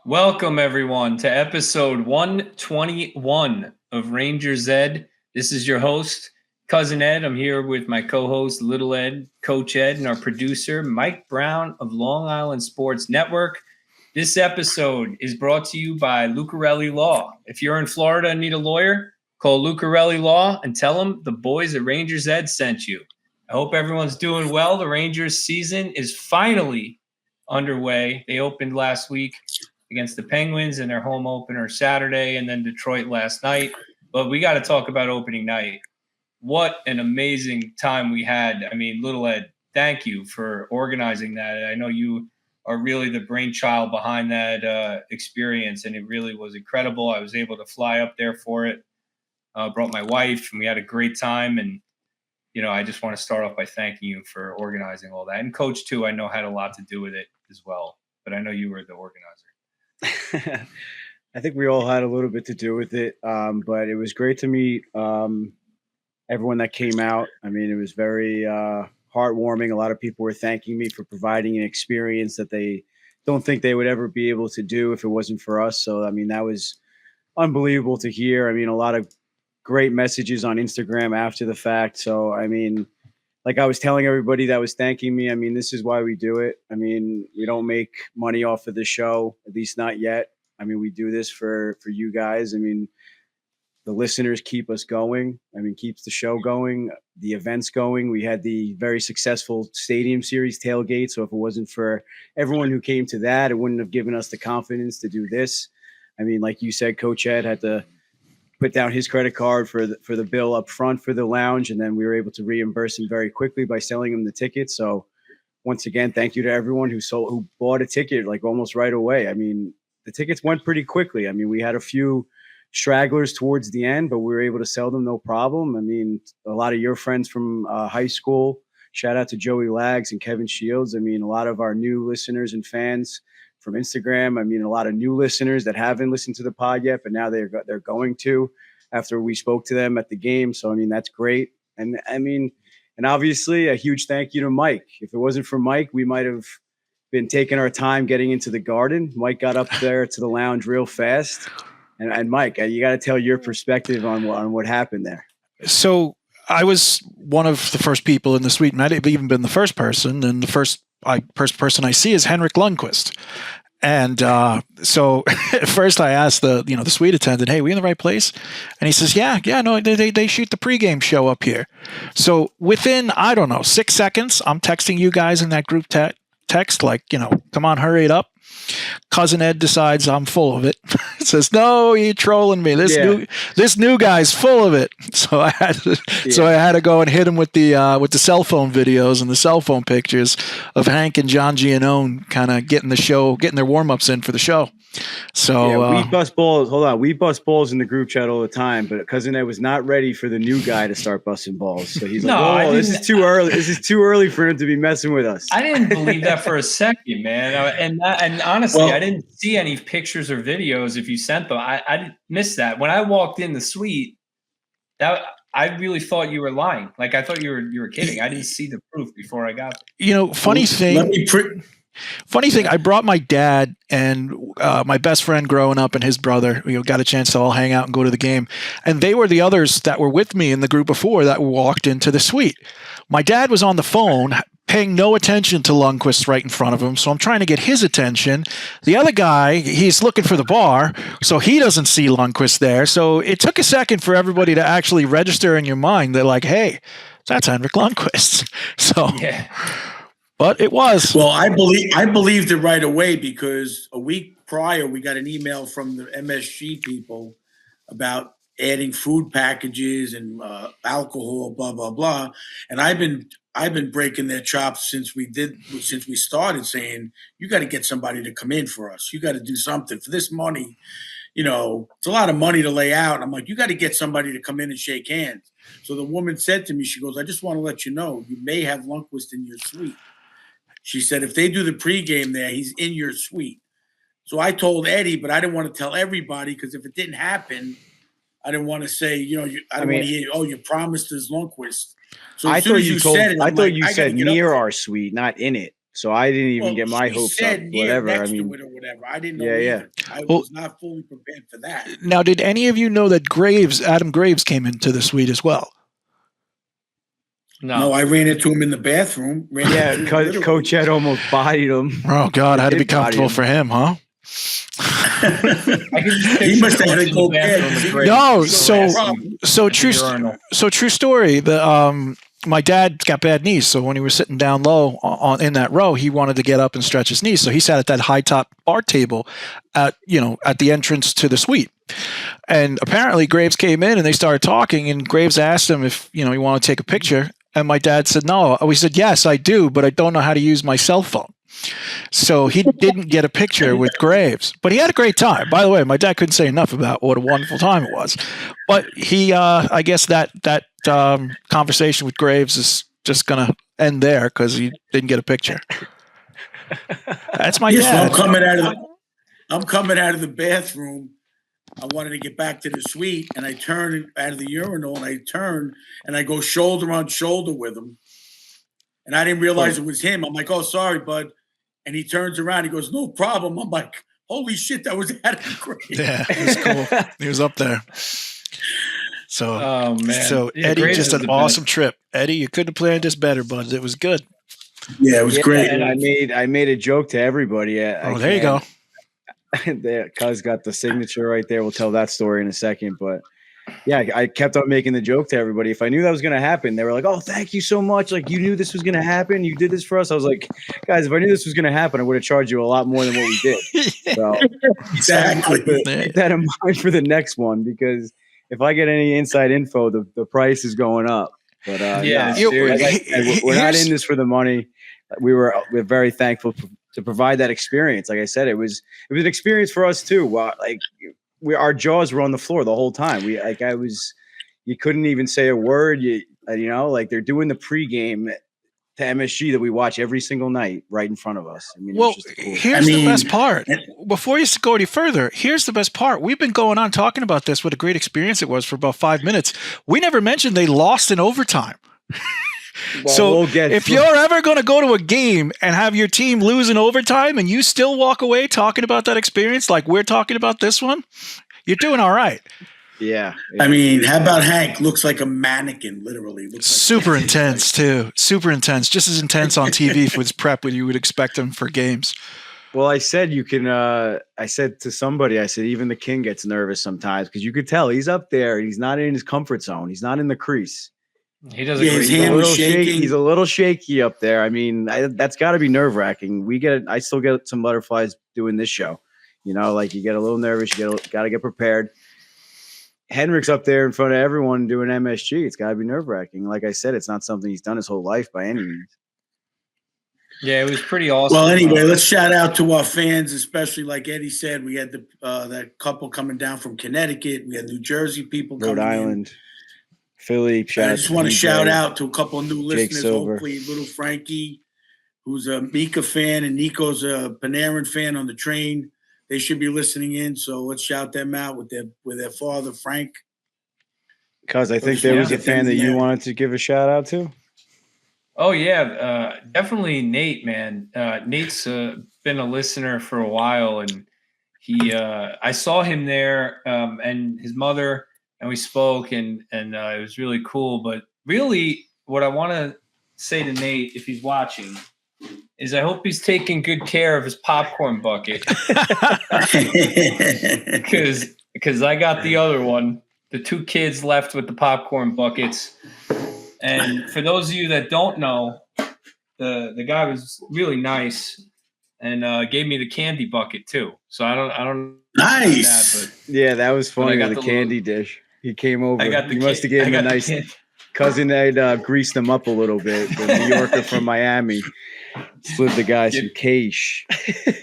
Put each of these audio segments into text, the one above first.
Welcome, everyone, to episode 121 of Rangers Ed. This is your host, Cousin Ed. I'm here with my co host, Little Ed, Coach Ed, and our producer, Mike Brown of Long Island Sports Network. This episode is brought to you by Lucarelli Law. If you're in Florida and need a lawyer, call Lucarelli Law and tell them the boys at Rangers Ed sent you. I hope everyone's doing well. The Rangers season is finally underway. They opened last week against the Penguins in their home opener Saturday, and then Detroit last night. But we got to talk about opening night. What an amazing time we had. I mean, Little Ed, thank you for organizing that. I know you are really the brainchild behind that experience, and it really was incredible. I was able to fly up there for it, brought my wife, and we had a great time. And, I just want to start off by thanking you for organizing all that. And Coach, too, I know had a lot to do with it as well, but I know you were the organizer. I think we all had a little bit to do with it, but it was great to meet everyone that came out. I mean, it was very heartwarming. A lot of people were thanking me for providing an experience that they don't think they would ever be able to do if it wasn't for us. So, I mean, that was unbelievable to hear. I mean, a lot of great messages on Instagram after the fact. So, I mean, like I was telling everybody that was thanking me, I mean, this is why we do it. I mean, we don't make money off of the show, at least not yet. I mean, we do this for you guys. I mean, the listeners keep us going. I mean, keeps the show going, the events going. We had the very successful Stadium Series tailgate. So if it wasn't for everyone who came to that, it wouldn't have given us the confidence to do this. I mean, like you said, Coach Ed had to put down his credit card for the bill up front for the lounge, and then we were able to reimburse him very quickly by selling him the ticket. So once again, thank you to everyone who bought a ticket like almost right away. I mean, the tickets went pretty quickly. I mean, we had a few stragglers towards the end, but we were able to sell them no problem. I mean, a lot of your friends from high school, shout out to Joey Lags and Kevin Shields. I mean, a lot of our new listeners and fans from Instagram. I mean, a lot of new listeners that haven't listened to the pod yet, but now they're going to after we spoke to them at the game. So, I mean, that's great. And I mean, and obviously a huge thank you to Mike. If it wasn't for Mike, we might have been taking our time getting into the garden. Mike got up there to the lounge real fast. And Mike, you got to tell your perspective on what happened there. So I was one of the first people in the suite. Might have even been the first person. And the first person I see is Henrik Lundqvist. And so at first I asked the suite attendant, "Hey, we in the right place?" And he says, "Yeah, no, they shoot the pregame show up here." So within, I don't know, 6 seconds, I'm texting you guys in that group text, like, come on, hurry it up. Cousin Ed decides I'm full of it. Says, "No, you're trolling me. This new guy's full of it." So I had to go and hit him with the cell phone videos and the cell phone pictures of Hank and John Giannone kind of getting their warm-ups in for the show. So we bust balls. Hold on, we bust balls in the group chat all the time, but Cousin Ed was not ready for the new guy to start busting balls. So he's like, "Oh, this is too early. This is too early for him to be messing with us." I didn't believe that for a second, man. And honestly, I didn't see any pictures or videos if you sent them. I missed that. When I walked in the suite, I really thought you were lying. Like, I thought you were kidding. I didn't see the proof before I got there. Funny thing, I brought my dad and my best friend growing up and his brother. We got a chance to all hang out and go to the game. And they were the others that were with me in the group before that walked into the suite. My dad was on the phone paying no attention to Lundqvist right in front of him, so I'm trying to get his attention. The other guy, he's looking for the bar, so he doesn't see Lundqvist there. So it took a second for everybody to actually register in your mind. They're like, "Hey, that's Henrik Lundqvist." So, yeah. But it was. Well, I believed it right away because a week prior we got an email from the MSG people about adding food packages and alcohol, blah blah blah, and I've been breaking their chops since we started, saying you got to get somebody to come in for us. You got to do something for this money. It's a lot of money to lay out. And I'm like, you got to get somebody to come in and shake hands. So the woman said to me, she goes, "I just want to let you know, you may have Lundqvist in your suite." She said, "If they do the pregame there, he's in your suite." So I told Eddie, but I didn't want to tell everybody because if it didn't happen, I didn't want to say, I don't want to hear, "Oh, you promised us Lundqvist." So I thought you said near our suite, not in it. So I didn't even Well, get my she hopes said up. near Whatever. I next mean, to it or whatever. I didn't know yeah, yeah. either. I Well- was not fully prepared for that. Now, did any of you know that Adam Graves came into the suite as well? No, I ran into him in the bathroom. Yeah, Coach Ed almost bodied him. Oh God, Or had to be did body comfortable him. for him, huh? I can just He picture must have had us to in go the bathroom bad. with Graves No, harassing so at the true. urinal. So true story. My dad got bad knees, so when he was sitting down low in that row, he wanted to get up and stretch his knees. So he sat at that high top bar table at the entrance to the suite. And apparently Graves came in and they started talking, and Graves asked him if he wanted to take a picture. And my dad said no. We said yes, I do, but I don't know how to use my cell phone. So he didn't get a picture with Graves, but he had a great time. By the way, my dad couldn't say enough about what a wonderful time it was. But he, I guess that conversation with Graves is just gonna end there because he didn't get a picture. That's my Yes, dad. I'm coming out of the bathroom. I wanted to get back to the suite, and I turned out of the urinal, and I go shoulder on shoulder with him. And I didn't realize it was him. I'm like, "Oh, sorry, bud." And he turns around. He goes, "No problem." I'm like, "Holy shit, that was Adam Graves." Yeah, it was cool. He was up there. So, Oh man! so Yeah, Eddie, Graves just is an the awesome best. trip. Eddie, you couldn't have planned this better, bud. It was good. Yeah, it was great. And I made a joke to everybody. There you go. Cuz got the signature right there. We'll tell that story in a second. But yeah, I kept on making the joke to everybody. If I knew that was going to happen, they were like, "Oh, thank you so much. Like, you knew this was going to happen. You did this for us." I was like, "Guys, if I knew this was going to happen, I would have charged you a lot more than what we did." So Exactly. keep that in mind for the next one, because if I get any inside info, the price is going up. But Yeah, You- seriously. like I said, we're not in this for the money. We're very thankful to provide that experience. Like I said, it was an experience for us too. Our jaws were on the floor the whole time. You couldn't even say a word. Like they're doing the pregame to MSG that we watch every single night right in front of us. I mean, Well, it was just cool. here's the best part. Before you go any further, here's the best part. We've been going on talking about this, what a great experience it was for about 5 minutes. We never mentioned they lost in overtime. So if you're ever going to go to a game and have your team lose in overtime and you still walk away talking about that experience like we're talking about this one, you're doing all right. Yeah. I mean, how about Hank? Looks like a mannequin, literally. Looks like Super intense too. Super intense. Just as intense on TV for his prep when you would expect him for games. Well, I said you can. I said to somebody, I said even the king gets nervous sometimes because you could tell he's up there. He's not in his comfort zone. He's not in the crease. He does Yeah, a his great hand job. was shaking. He's a little shaky up there. I mean, that's got to be nerve wracking. I still get some butterflies doing this show. Like you get a little nervous. You got to get prepared. Henrik's up there in front of everyone doing MSG. It's got to be nerve wracking. Like I said, it's not something he's done his whole life by any means. Yeah, it was pretty awesome. Well, anyway, let's shout out to our fans, especially like Eddie said. We had that couple coming down from Connecticut. We had New Jersey people Rhode coming Island, Philly. I just want to shout out to a couple of new Jake listeners. Silver. Hopefully, little Frankie, who's a Mika fan, and Nico's a Panarin fan on the train. They should be listening in. So let's shout them out with their father, Frank. Because I think there was a fan that you wanted to give a shout out to. Oh yeah, definitely Nate, man. Nate's been a listener for a while, and I saw him there, and his mother, and we spoke, and it was really cool. But really, what I want to say to Nate, if he's watching, is I hope he's taking good care of his popcorn bucket, because I got the other one. The two kids left with the popcorn buckets. And for those of you that don't know, the guy was really nice and gave me the candy bucket too. So I don't nice. That was funny. The candy dish. He came over. He must have given him a nice cousin Ed greased him up a little bit. The New Yorker from Miami slid the guy some cash.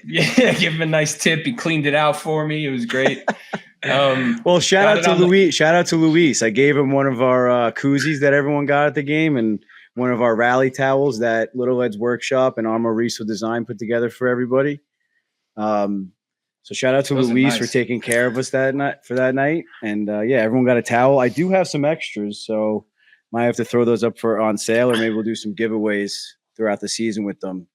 Yeah, give him a nice tip. He cleaned it out for me. It was great. Well, shout out to Luis. Shout out to Luis. I gave him one of our koozies that everyone got at the game, and one of our rally towels that Little Ed's Workshop and Armor Riso Design put together for everybody. So shout out to Luis for taking care of us that night. And everyone got a towel. I do have some extras, so might have to throw those up on sale, or maybe we'll do some giveaways throughout the season with them.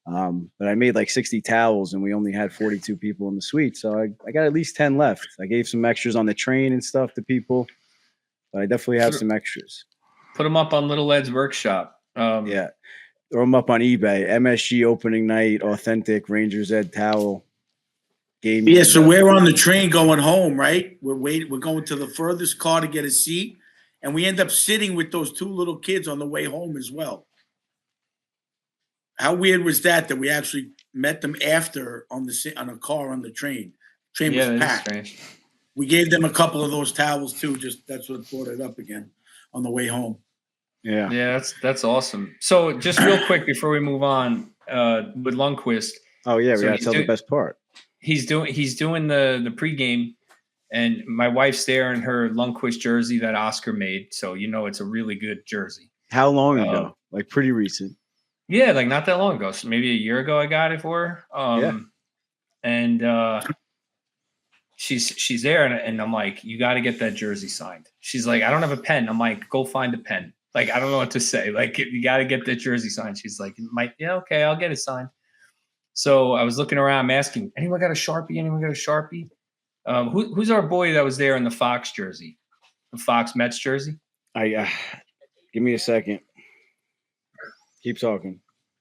But I made like 60 towels and we only had 42 people in the suite. So I got at least 10 left. I gave some extras on the train and stuff to people, but I definitely have some extras. Put them up on Little Ed's workshop. Yeah. Throw them up on eBay. MSG opening night, authentic Rangers Ed towel. Game. Yeah, so we're on the train going home, right? We're going to the furthest car to get a seat, and we end up sitting with those two little kids on the way home as well. How weird was that we actually met them after on a car on the train? Train was packed. We gave them a couple of those towels too. Just that's what brought it up again on the way home. Yeah, that's awesome. So just real quick before we move on with Lundqvist. Oh yeah, we gotta tell the best part. He's doing the pregame, and my wife's there in her Lundqvist jersey that Oscar made. So it's a really good jersey. How long ago? Like pretty recent. Yeah, like not that long ago. So maybe a year ago I got it for her. And she's there and I'm like, you got to get that jersey signed. She's like, I don't have a pen. I'm like, go find a pen. Like, I don't know what to say. Like, you got to get that jersey signed. She's like, okay, I'll get it signed. So I was looking around, I'm asking, anyone got a Sharpie? Anyone got a Sharpie? Who's our boy that was there in the Fox jersey? The Fox Mets jersey? Give me a second. Keep talking.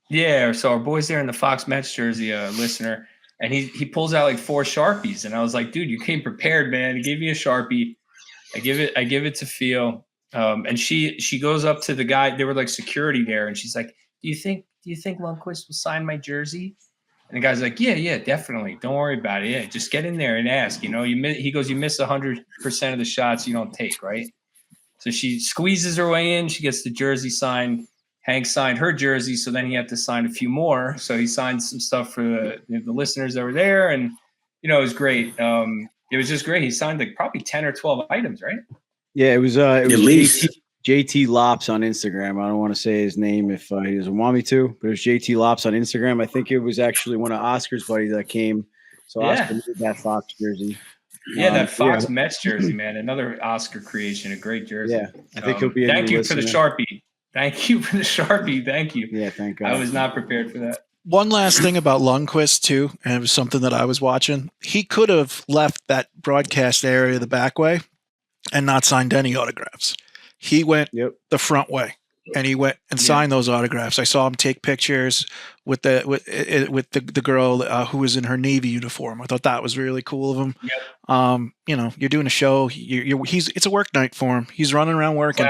Yeah, so our boy's there in the Fox Mets jersey, listener, and he pulls out like 4 Sharpies, and I was like, dude, you came prepared, man. He gave me a Sharpie. I give it to Theo, and she goes up to the guy. They were like security there, and she's like, do you think Lundqvist will sign my jersey? And the guy's like, yeah, definitely. Don't worry about it. Yeah, just get in there and ask. He goes, you miss 100% of the shots you don't take, right? So she squeezes her way in. She gets the jersey signed. Hank signed her jersey, so then he had to sign a few more. So he signed some stuff for the listeners that were there, and it was great. It was just great. He signed like probably 10 or 12 items, right? Yeah, it was JT Lops on Instagram. I don't want to say his name if he doesn't want me to, but it was JT Lops on Instagram. I think it was actually one of Oscar's buddies that came. So Oscar made that Fox jersey. Yeah, that Fox Mets jersey, man. Another Oscar creation, a great jersey. Yeah, I think he'll be. Thank you for the Sharpie. Thank you for the Sharpie. Thank you. Yeah, thank God. I was not prepared for that. One last thing about Lundqvist, too, and it was something that I was watching. He could have left that broadcast area the back way and not signed any autographs. He went the front way, and he went and signed those autographs. I saw him take pictures with the girl who was in her Navy uniform. I thought that was really cool of him. Yep. You're doing a show. It's a work night for him. He's running around working.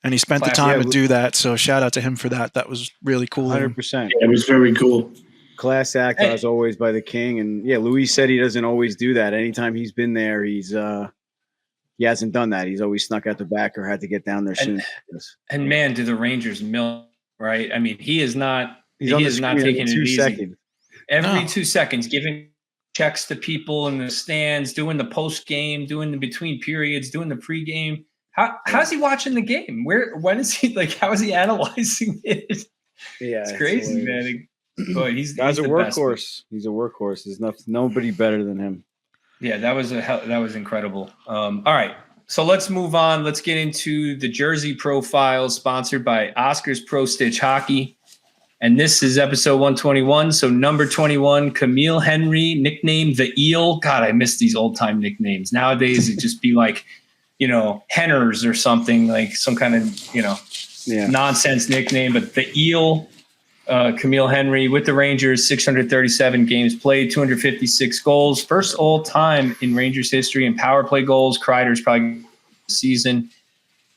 And he spent the time to do that. So shout out to him for that. That was really cool. 100%. It was very cool. Class act as always by the King. And Luis said he doesn't always do that. Anytime he's been there, he hasn't done that. He's always snuck out the back or had to get down there soon. And man, do the Rangers mill, right? I mean, he is not taking it easy. Every 2 seconds, giving checks to people in the stands, doing the post game, doing the between periods, doing the pregame. How's he watching the game? When is he how is he analyzing it? Yeah, it's crazy, man. Boy, he's a workhorse. He's a workhorse. There's nobody better than him. Yeah, that was incredible. All right, so let's move on. Let's get into the jersey profiles sponsored by Oscar's Pro Stitch Hockey. And this is episode 121. So number 21, Camille Henry, nicknamed the Eel. God, I miss these old time nicknames. Nowadays, it'd just be like, Henners or something, like some kind of, nonsense nickname. But the Eel, Camille Henry with the Rangers, 637 games played, 256 goals. First all time in Rangers history in power play goals. Kreider's probably season.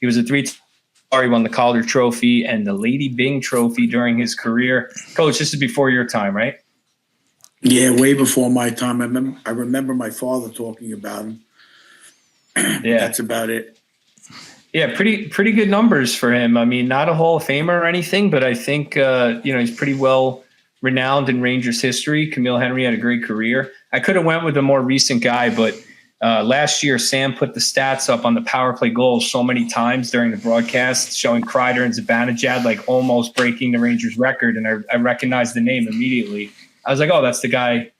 He was a 3-time. He won the Calder Trophy and the Lady Byng Trophy during his career. Coach, this is before your time, right? Yeah, way before my time. I remember my father talking about him. Yeah, that's about it. Yeah, pretty good numbers for him. I mean, not a Hall of Famer or anything, but I think he's pretty well renowned in Rangers history. Camille Henry had a great career. I could have went with a more recent guy, but last year Sam put the stats up on the power play goals so many times during the broadcast, showing Kreider and Zibanejad almost breaking the Rangers record, and I recognized the name immediately. I was like, oh, that's the guy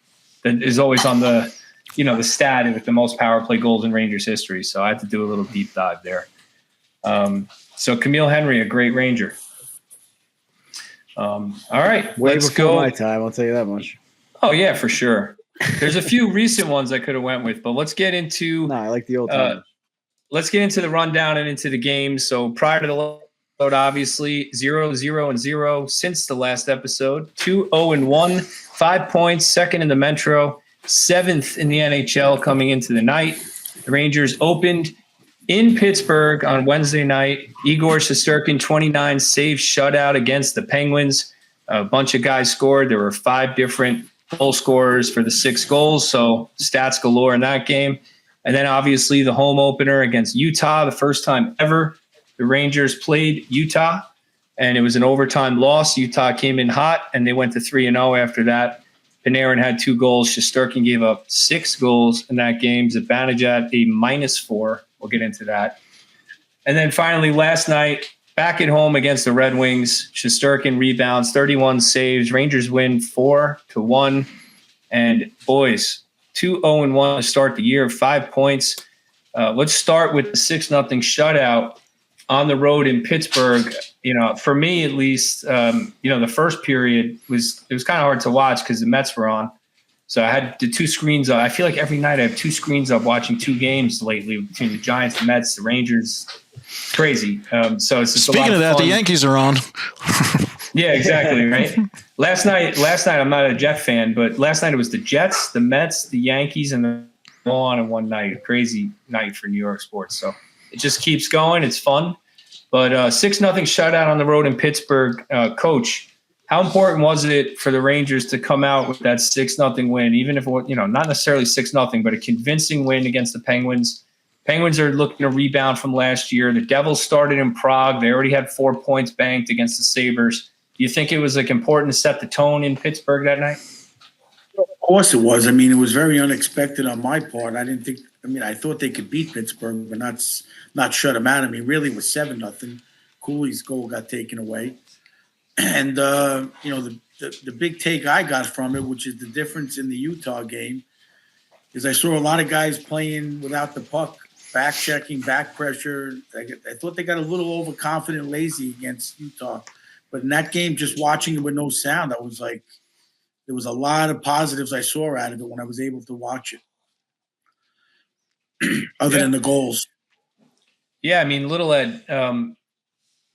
that is always on the the stat with the most power play goals in Rangers history. So I had to do a little deep dive there. So Camille Henry, a great Ranger. All right, Way let's before go. my time, I'll tell you that much. Oh yeah, for sure. There's a few recent ones I could have went with, but let's get into No, I like the old timers. let's get into the rundown and into the games. So prior to the episode, obviously 0-0-0 since the last episode. 2-0-1, 5 points, second in the Metro, seventh in the NHL coming into the night. The Rangers opened in Pittsburgh on Wednesday night. Igor Shesterkin, 29 save shutout against the Penguins. A bunch of guys scored. There were 5 different goal scorers for the 6 goals, so stats galore in that game. And then obviously the home opener against Utah, the first time ever the Rangers played Utah, and it was an overtime loss. Utah came in hot, and they went to 3-0 after that. Panarin had 2 goals. Shesterkin gave up 6 goals in that game. Zibanejad a -4. We'll get into that. And then finally last night, back at home against the Red Wings, Shesterkin rebounds, 31 saves. Rangers win 4-1. And boys, 2-0-1 to start the year, 5 points. Let's start with the 6-0 shutout on the road in Pittsburgh. You know, for me at least, the first period was kind of hard to watch because the Mets were on. So I had the 2 screens up. I feel like every night I have 2 screens up watching 2 games lately between the Giants, the Mets, the Rangers. Crazy. So it's just Speaking of that, the Yankees are on. Yeah, exactly, right? Last night, I'm not a Jet fan, but last night it was the Jets, the Mets, the Yankees, and the all on in one night. A crazy night for New York sports. So it just keeps going. It's fun. But 6-0 shutout on the road in Pittsburgh. Coach, how important was it for the Rangers to come out with that 6-0 win, even if, not necessarily 6-0, but a convincing win against the Penguins? Penguins are looking to rebound from last year. The Devils started in Prague. They already had 4 points banked against the Sabres. Do you think it was important to set the tone in Pittsburgh that night? Of course it was. I mean, it was very unexpected on my part. I thought they could beat Pittsburgh, but not shut them out. I mean, really it was 7-0. Cooley's goal got taken away. And, the big take I got from it, which is the difference in the Utah game, is I saw a lot of guys playing without the puck, back checking, back pressure. I thought they got a little overconfident, lazy against Utah. But in that game, just watching it with no sound, I was like, there was a lot of positives I saw out of it when I was able to watch it, other than the goals. Yeah, I mean, Little Ed,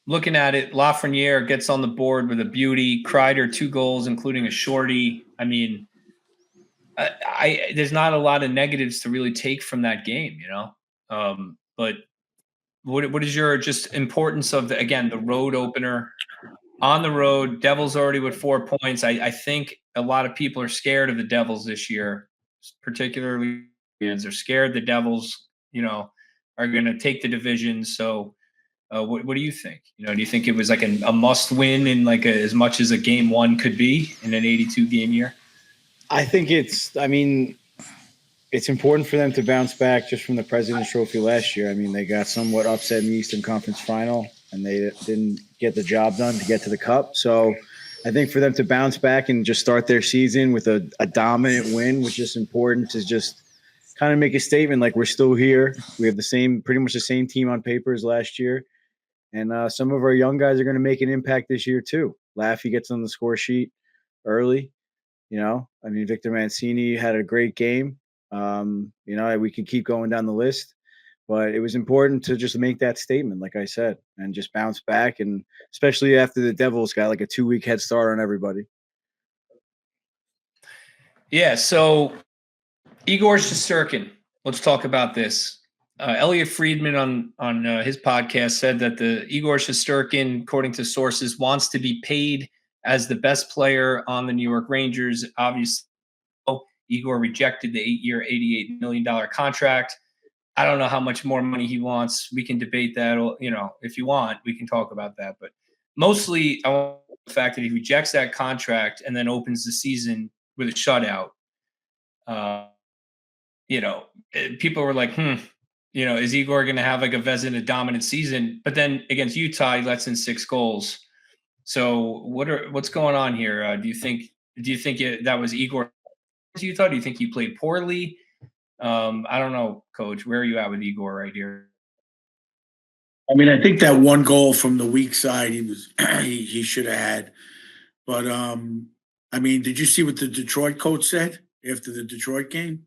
looking at it, Lafreniere gets on the board with a beauty. Kreider, 2 goals, including a shorty. I mean, there's not a lot of negatives to really take from that game, but what is your just importance of the road opener on the road? Devils already with 4 points. I think a lot of people are scared of the Devils this year, particularly fans are scared the Devils, are going to take the division. So what do you think? Do you think it was like a must win in as much as a game 1 could be in an 82 game year? I think it's important for them to bounce back just from the President's Trophy last year. I mean, they got somewhat upset in the Eastern Conference Final, and they didn't get the job done to get to the Cup. So I think for them to bounce back and just start their season with a dominant win, which is important to just kind of make a statement like we're still here. We have pretty much the same team on paper as last year. And some of our young guys are going to make an impact this year too. Laffy gets on the score sheet early. Victor Mancini had a great game. We could keep going down the list, but it was important to just make that statement, like I said, and just bounce back. And especially after the Devils got like a 2-week head start on everybody. Yeah. So Igor Shesterkin, let's talk about this. Elliot Friedman on his podcast said that the Igor Shesterkin, according to sources, wants to be paid as the best player on the New York Rangers. Obviously, Igor rejected the 8-year, $88 million contract. I don't know how much more money he wants. We can debate that. If you want, we can talk about that. But mostly, I want the fact that he rejects that contract and then opens the season with a shutout. People were like, is Igor going to have like a Vezina dominant season? But then against Utah, he lets in 6 goals. So what's going on here? Do you think that was Igor? Utah? Do you think he played poorly? I don't know, Coach. Where are you at with Igor right here? I mean, I think that one goal from the weak side, he should have had. But I mean, did you see what the Detroit coach said after the Detroit game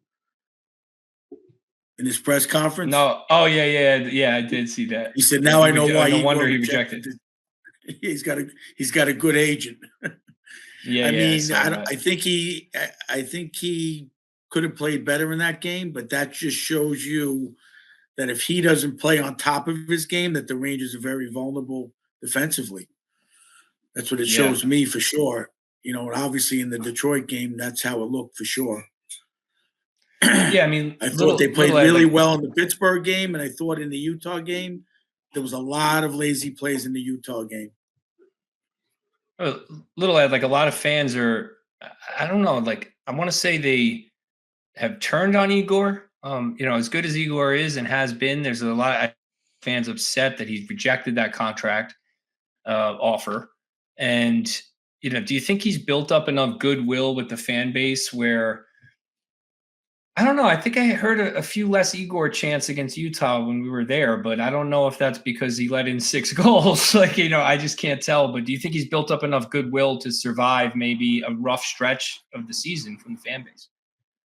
in his press conference? No. Oh yeah. I did see that. He said, "Now I know why No Igor wonder he rejected rejected. it. He's got a good agent." Yeah, I yeah. I mean, saw that. I think he could have played better in that game, but that just shows you that if he doesn't play on top of his game, that the Rangers are very vulnerable defensively. That's what it Yeah. shows me for sure. You know, and obviously in the Detroit game, that's how it looked for sure. Yeah, I mean, I thought they played little Ed, really like, well in the Pittsburgh game, and I thought in the Utah game, there was a lot of lazy plays in the Utah game. little Ed, like a lot of fans are. I don't know. Like I want to say they have turned on Igor. As good as Igor is and has been, there's a lot of fans upset that he's rejected that contract offer. And do you think he's built up enough goodwill with the fan base where? I don't know. I think I heard a few less Igor chants against Utah when we were there, but I don't know if that's because he let in 6 goals. I just can't tell. But do you think he's built up enough goodwill to survive maybe a rough stretch of the season from the fan base?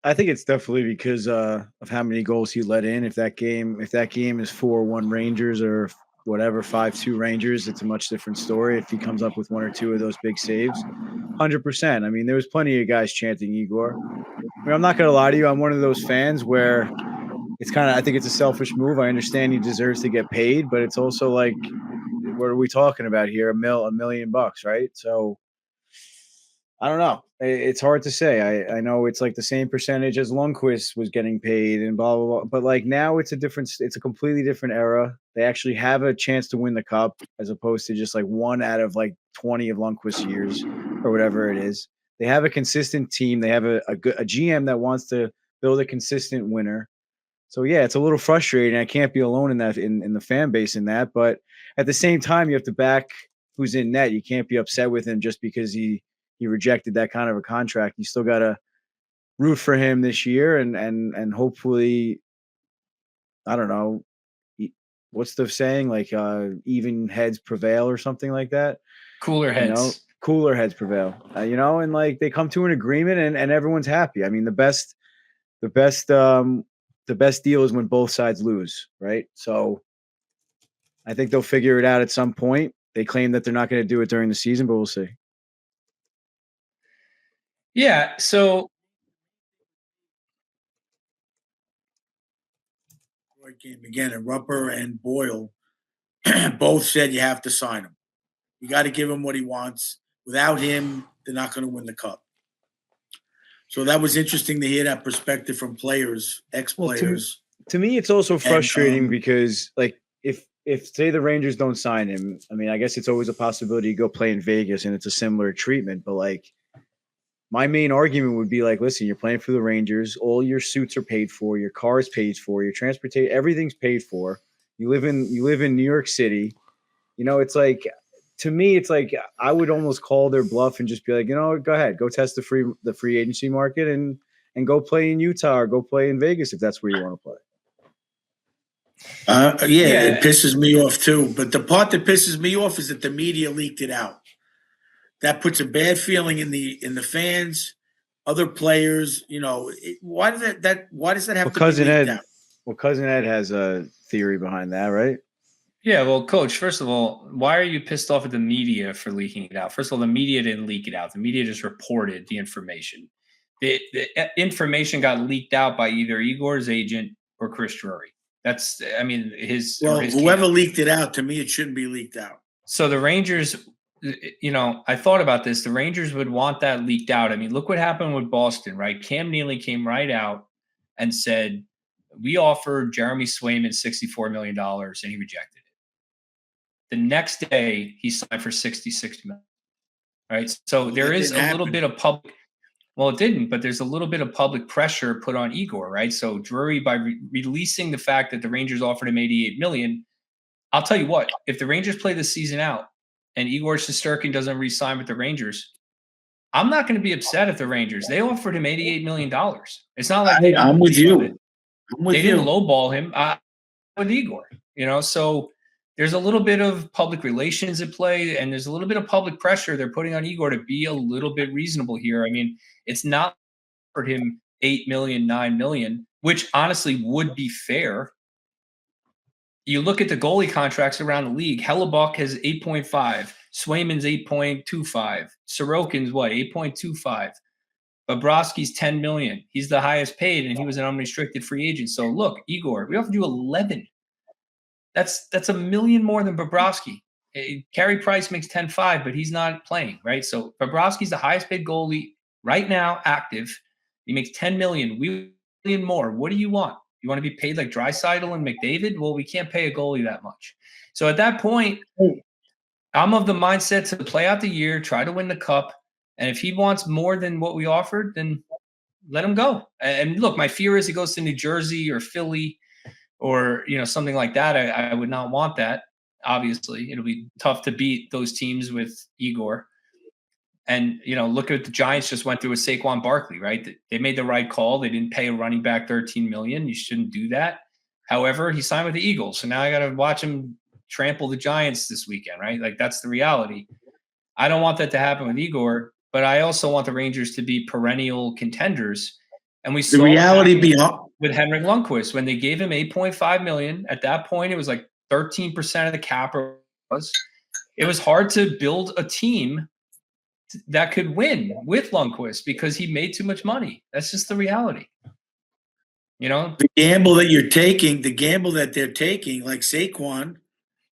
I think it's definitely because of how many goals he let in. If that game is 4-1 Rangers or whatever 5-2 Rangers, it's a much different story. If he comes up with 1 or 2 of those big saves, 100%. I mean, there was plenty of guys chanting Igor. I mean, I'm not going to lie to you. I'm one of those fans where I think it's a selfish move. I understand he deserves to get paid, but it's also like, what are we talking about here? $1 million, right? So I don't know. It's hard to say. I know it's like the same percentage as Lundqvist was getting paid and blah, blah, blah. But like now it's a completely different era. They actually have a chance to win the cup as opposed to just like 1 out of like 20 of Lundqvist's years or whatever it is. They have a consistent team. They have a GM that wants to build a consistent winner. So yeah, it's a little frustrating. I can't be alone in that in the fan base in that. But at the same time, you have to back who's in net. You can't be upset with him just because he rejected that kind of a contract. You still got to root for him this year and hopefully, I don't know, what's the saying, like even heads prevail or something like that. Cooler heads. Cooler heads prevail. And like they come to an agreement and everyone's happy. I mean, the best deal is when both sides lose, right? So I think they'll figure it out at some point. They claim that they're not going to do it during the season, but we'll see. Yeah. So Game again, and Rupper and Boyle both said you have to sign him. You got to give him what he wants. Without him, they're not going to win the cup. So that was interesting to hear that perspective from players, ex-players. Well, to me, it's also frustrating because, like, if say the Rangers don't sign him, I mean, I guess it's always a possibility to go play in Vegas and it's a similar treatment. But like, my main argument would be like, listen, you're playing for the Rangers. All your suits are paid for. Your car is paid for. Your transportation, everything's paid for. You live in New York City. It's like, to me, it's like I would almost call their bluff and just be like, go ahead, go test the free agency market and go play in Utah or go play in Vegas if that's where you want to play. It pisses me off too. But the part that pisses me off is that the media leaked it out. That puts a bad feeling in the fans, other players. Why does that have to be leaked out? Well, Cousin Ed has a theory behind that, right? Yeah, well, Coach, first of all, why are you pissed off at the media for leaking it out? First of all, the media didn't leak it out. The media just reported the information. The information got leaked out by either Igor's agent or Chris Drury. Whoever leaked it out, to me, it shouldn't be leaked out. So the Rangers, I thought about this. The Rangers would want that leaked out. I mean, look what happened with Boston, right? Cam Neely came right out and said, we offered Jeremy Swayman $64 million and he rejected it. The next day, he signed for $60 million. Right. So there is a little bit of public. Well, it didn't, but there's a little bit of public pressure put on Igor. Right. So Drury, by releasing the fact that the Rangers offered him $88 million, I'll tell you what, if the Rangers play the season out and Igor Shesterkin doesn't re-sign with the Rangers, I'm not going to be upset at the Rangers. They offered him $88 million. It's not like I'm with you. They didn't lowball him with Igor. So there's a little bit of public relations at play, and there's a little bit of public pressure they're putting on Igor to be a little bit reasonable here. I mean, it's not for him 8 million, 9 million, which honestly would be fair. You look at the goalie contracts around the league. Hellebuck has 8.5. Swayman's 8.25. Sorokin's what? 8.25. Bobrovsky's 10 million. He's the highest paid, and he was an unrestricted free agent. So look, Igor, we offered you 11. That's $1 million more than Bobrovsky. Carey Price makes 10.5, but he's not playing, right? So Bobrovsky's the highest paid goalie right now, active. He makes 10 million. We million more. What do you want? You want to be paid like Draisaitl and McDavid? Well, we can't pay a goalie that much. So at that point, I'm of the mindset to play out the year, try to win the cup. And if he wants more than what we offered, then let him go. And look, my fear is he goes to New Jersey or Philly or, something like that. I would not want that. Obviously, it'll be tough to beat those teams with Igor. And, look at the Giants just went through with Saquon Barkley, right? They made the right call. They didn't pay a running back $13 million. You shouldn't do that. However, he signed with the Eagles. So now I got to watch him trample the Giants this weekend, right? Like, that's the reality. I don't want that to happen with Igor, but I also want the Rangers to be perennial contenders. And we saw the reality beyond with Henrik Lundqvist when they gave him $8.5 million. At that point, it was like 13% of the cap. It was hard to build a team that could win with Lundqvist because he made too much money. That's just the reality. The gamble that you're taking, the gamble that they're taking, like Saquon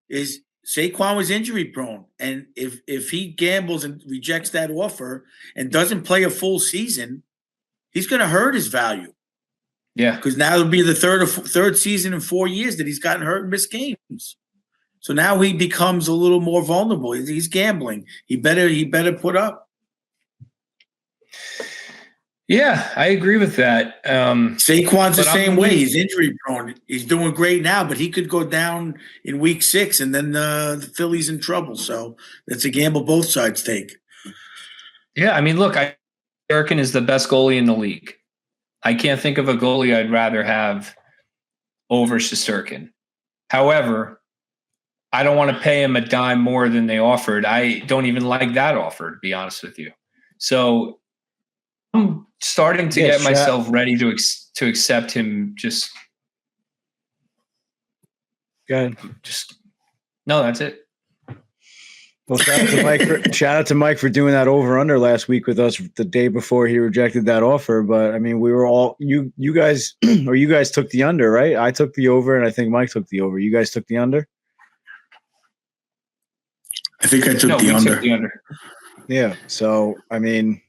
was injury prone. And if he gambles and rejects that offer and doesn't play a full season, he's going to hurt his value. Yeah. Because now it'll be the third season in 4 years that he's gotten hurt and missed games. So now he becomes a little more vulnerable. He's gambling. He better put up. Yeah, I agree with that. Saquon's the same way. He's injury prone. He's doing great now, but he could go down in week 6, and then the Phillies in trouble. So that's a gamble both sides take. Yeah, I mean, look, Shesterkin is the best goalie in the league. I can't think of a goalie I'd rather have over Shesterkin. However, I don't want to pay him a dime more than they offered. I don't even like that offer, to be honest with you. So I'm starting to get myself ready to accept him. Just go ahead. No, that's it. Well, shout out to Mike for doing that over under last week with us the day before he rejected that offer. But I mean, we were all you guys or you guys took the under, right? I took the over, and I think Mike took the over. You guys took the under. I think I took the under. Yeah. So I mean,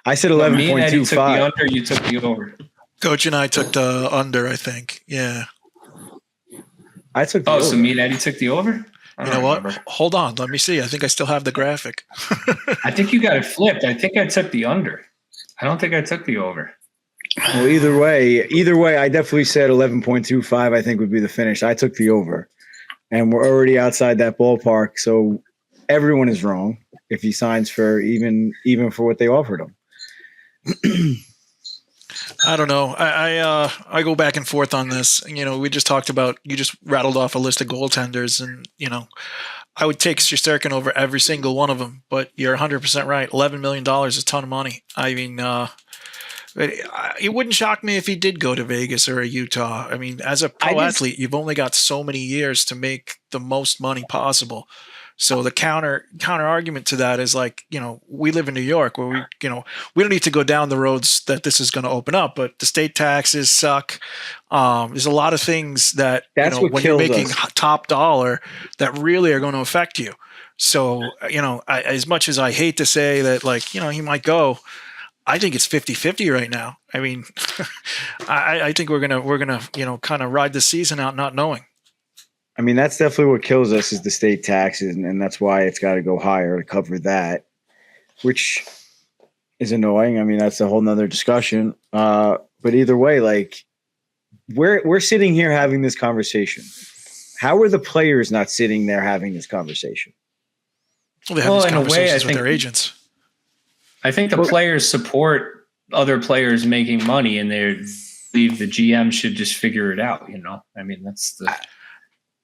I said 11.25. You took the under. You took the over. Coach and I took the under. I think. Yeah. I took the over. So me and Eddie took the over. You know what? Hold on. Let me see. I think I still have the graphic. I think you got it flipped. I think I took the under. I don't think I took the over. Well, either way, I definitely said 11.25. I think would be the finish. I took the over, and we're already outside that ballpark. So everyone is wrong if he signs for even for what they offered him. I don't know. I go back and forth on this. We just talked about, you just rattled off a list of goaltenders, and I would take Shesterkin over every single one of them. But you're 100% right. $11 million is a ton of money. I mean, it wouldn't shock me if he did go to Vegas or a Utah. I mean, as a pro athlete, you've only got so many years to make the most money possible. So the counter argument to that is like, we live in New York where we don't need to go down the roads that this is going to open up, but the state taxes suck. There's a lot of things that, when you're making top dollar that really are going to affect you. So, as much as I hate to say that, like, he might go, I think it's 50-50 right now. I mean, I think we're going to, kind of ride the season out not knowing. I mean, that's definitely what kills us is the state taxes, and that's why it's got to go higher to cover that, which is annoying. I mean, that's a whole nother discussion. But either way, like we're sitting here having this conversation. How are the players not sitting there having this conversation? Well, they have these conversations with their agents. I think the players support other players making money, and they believe the GM should just figure it out. I mean, that's the.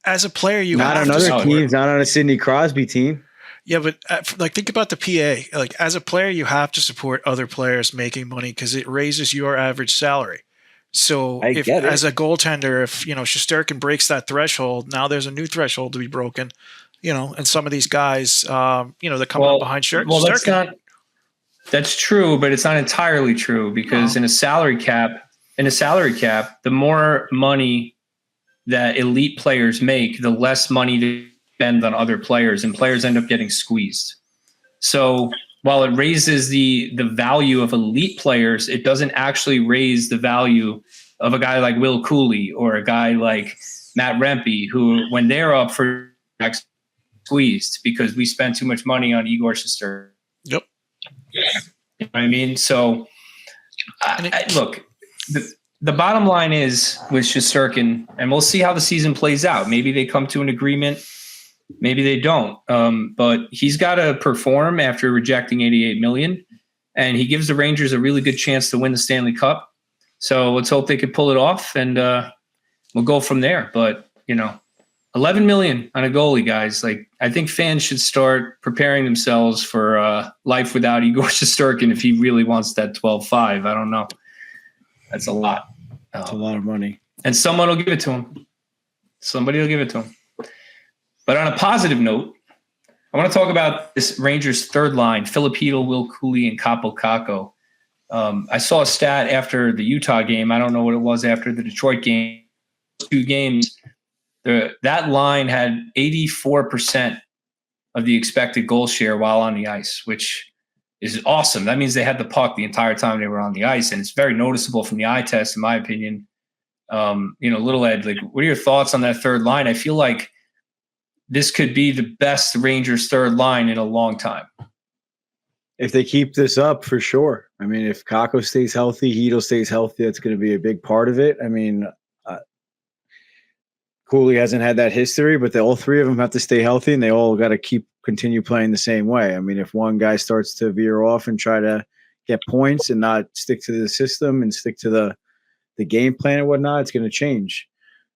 as a player, you Not have on to other support. teams, not on a Sidney Crosby team. Yeah, but like think about the PA. Like as a player, you have to support other players making money because it raises your average salary. So I if get it. as a goaltender, if Shesterkin breaks that threshold, now there's a new threshold to be broken. And some of these guys, they're coming up behind Shesterkin. Well, that's true, but it's not entirely true because in a salary cap, the more money that elite players make, the less money to spend on other players, and players end up getting squeezed. So while it raises the value of elite players, it doesn't actually raise the value of a guy like Will Cooley or a guy like Matt Rempe, who, when they're up for squeezed because we spent too much money on Igor Shesterkin. Yep. You know what I mean? So, look, the bottom line is with Shesterkin, and we'll see how the season plays out. Maybe they come to an agreement. Maybe they don't. But he's got to perform after rejecting $88 million, and he gives the Rangers a really good chance to win the Stanley Cup. So let's hope they can pull it off, and we'll go from there. But, $11 million on a goalie, guys. Like, I think fans should start preparing themselves for life without Igor Shesterkin if he really wants that 12.5. I don't know. That's a lot. It's a lot of money. And someone will give it to him. Somebody will give it to him. But on a positive note, I want to talk about this Rangers third line, Filip Chytil, Will Cooley, and Kaapo Kakko. I saw a stat after the Utah game. I don't know what it was after the Detroit game. 2 games. That line had 84% of the expected goal share while on the ice, which is awesome. That means they had the puck the entire time they were on the ice, and it's very noticeable from the eye test, in my opinion. Little Ed, like, what are your thoughts on that third line? I feel like this could be the best Rangers third line in a long time. If they keep this up, for sure. I mean, if Kakko stays healthy, Chytil stays healthy, that's going to be a big part of it. I mean, Cooley hasn't had that history, but all 3 of them have to stay healthy, and they all got to continue playing the same way. I mean, if one guy starts to veer off and try to get points and not stick to the system and stick to the game plan and whatnot, it's going to change.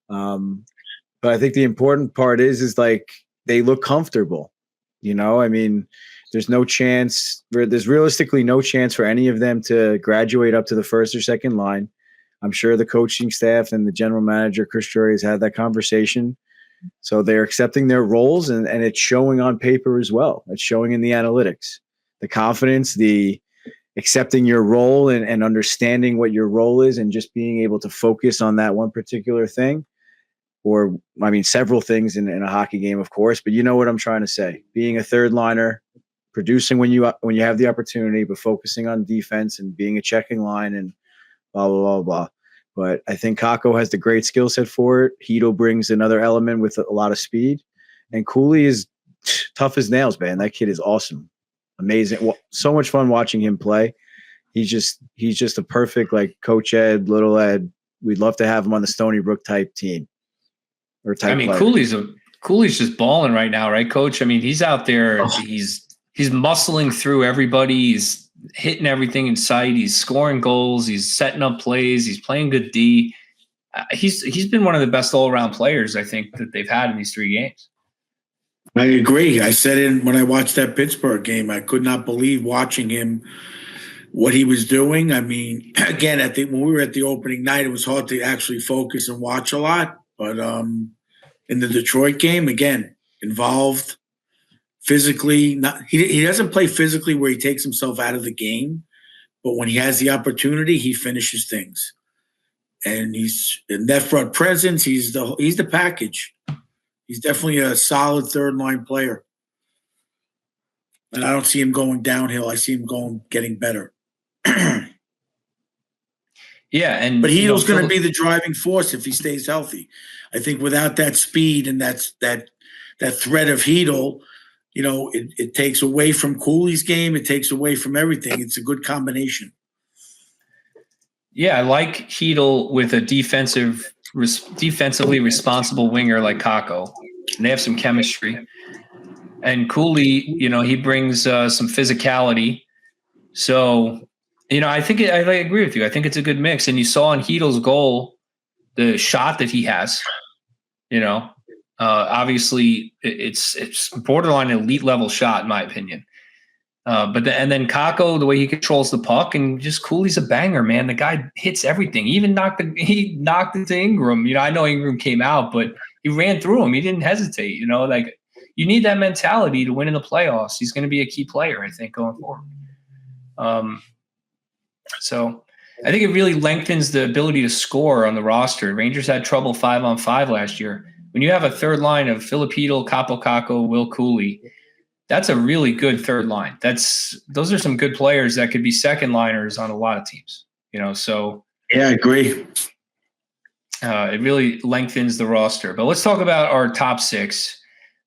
But I think the important part is like they look comfortable. I mean, there's realistically no chance for any of them to graduate up to the first or second line. I'm sure the coaching staff and the general manager, Chris Drury, has had that conversation. So they're accepting their roles, and it's showing on paper as well. It's showing in the analytics, the confidence, the accepting your role and understanding what your role is and just being able to focus on that one particular thing. Or, I mean, several things in a hockey game, of course, but you know what I'm trying to say. Being a third liner, producing when you have the opportunity, but focusing on defense and being a checking line and blah, blah, blah, blah. But I think Kakko has the great skill set for it. Chytil brings another element with a lot of speed. And Cooley is tough as nails, man. That kid is awesome. Amazing. So much fun watching him play. He's just a perfect, like, Coach Ed, Little Ed. We'd love to have him on the Stony Brook type team. I mean, player. Cooley's just balling right now, right, Coach? I mean, he's out there. He's muscling through everybody. He's hitting everything in sight. He's scoring goals. He's setting up plays. He's playing good D. He's been one of the best all-around players, I think, that they've had in these 3 games. I agree. I said it when I watched that Pittsburgh game. I could not believe watching him, what he was doing. I mean, again, when we were at the opening night, it was hard to actually focus and watch a lot. But in the Detroit game, again, involved physically. He doesn't play physically where he takes himself out of the game, but when he has the opportunity, he finishes things. And he's in that front presence. He's the package. He's definitely a solid third line player. And I don't see him going downhill. I see him getting better. Yeah, but Chytil's going to be the driving force if he stays healthy. I think without that speed and that threat of Chytil, it takes away from Cooley's game. It takes away from everything. It's a good combination. Yeah, I like Chytil with a defensively responsible winger like Kakko, and they have some chemistry. And Cooley, he brings some physicality. So, I agree with you. I think it's a good mix. And you saw in Chytil's goal the shot that he has. Obviously, it's borderline elite level shot in my opinion. And then Kako, the way he controls the puck, and just Cooley's a banger, man. The guy hits everything. He knocked it to Ingram. I know Ingram came out, but he ran through him. He didn't hesitate. You need that mentality to win in the playoffs. He's going to be a key player, I think, going forward. So I think it really lengthens the ability to score on the roster. Rangers had trouble 5-on-5 last year. When you have a third line of Filipino, Capo Kako, Will Cooley, that's a really good third line. Those are some good players that could be second liners on a lot of teams. So yeah, I agree. It really lengthens the roster. But let's talk about our top six.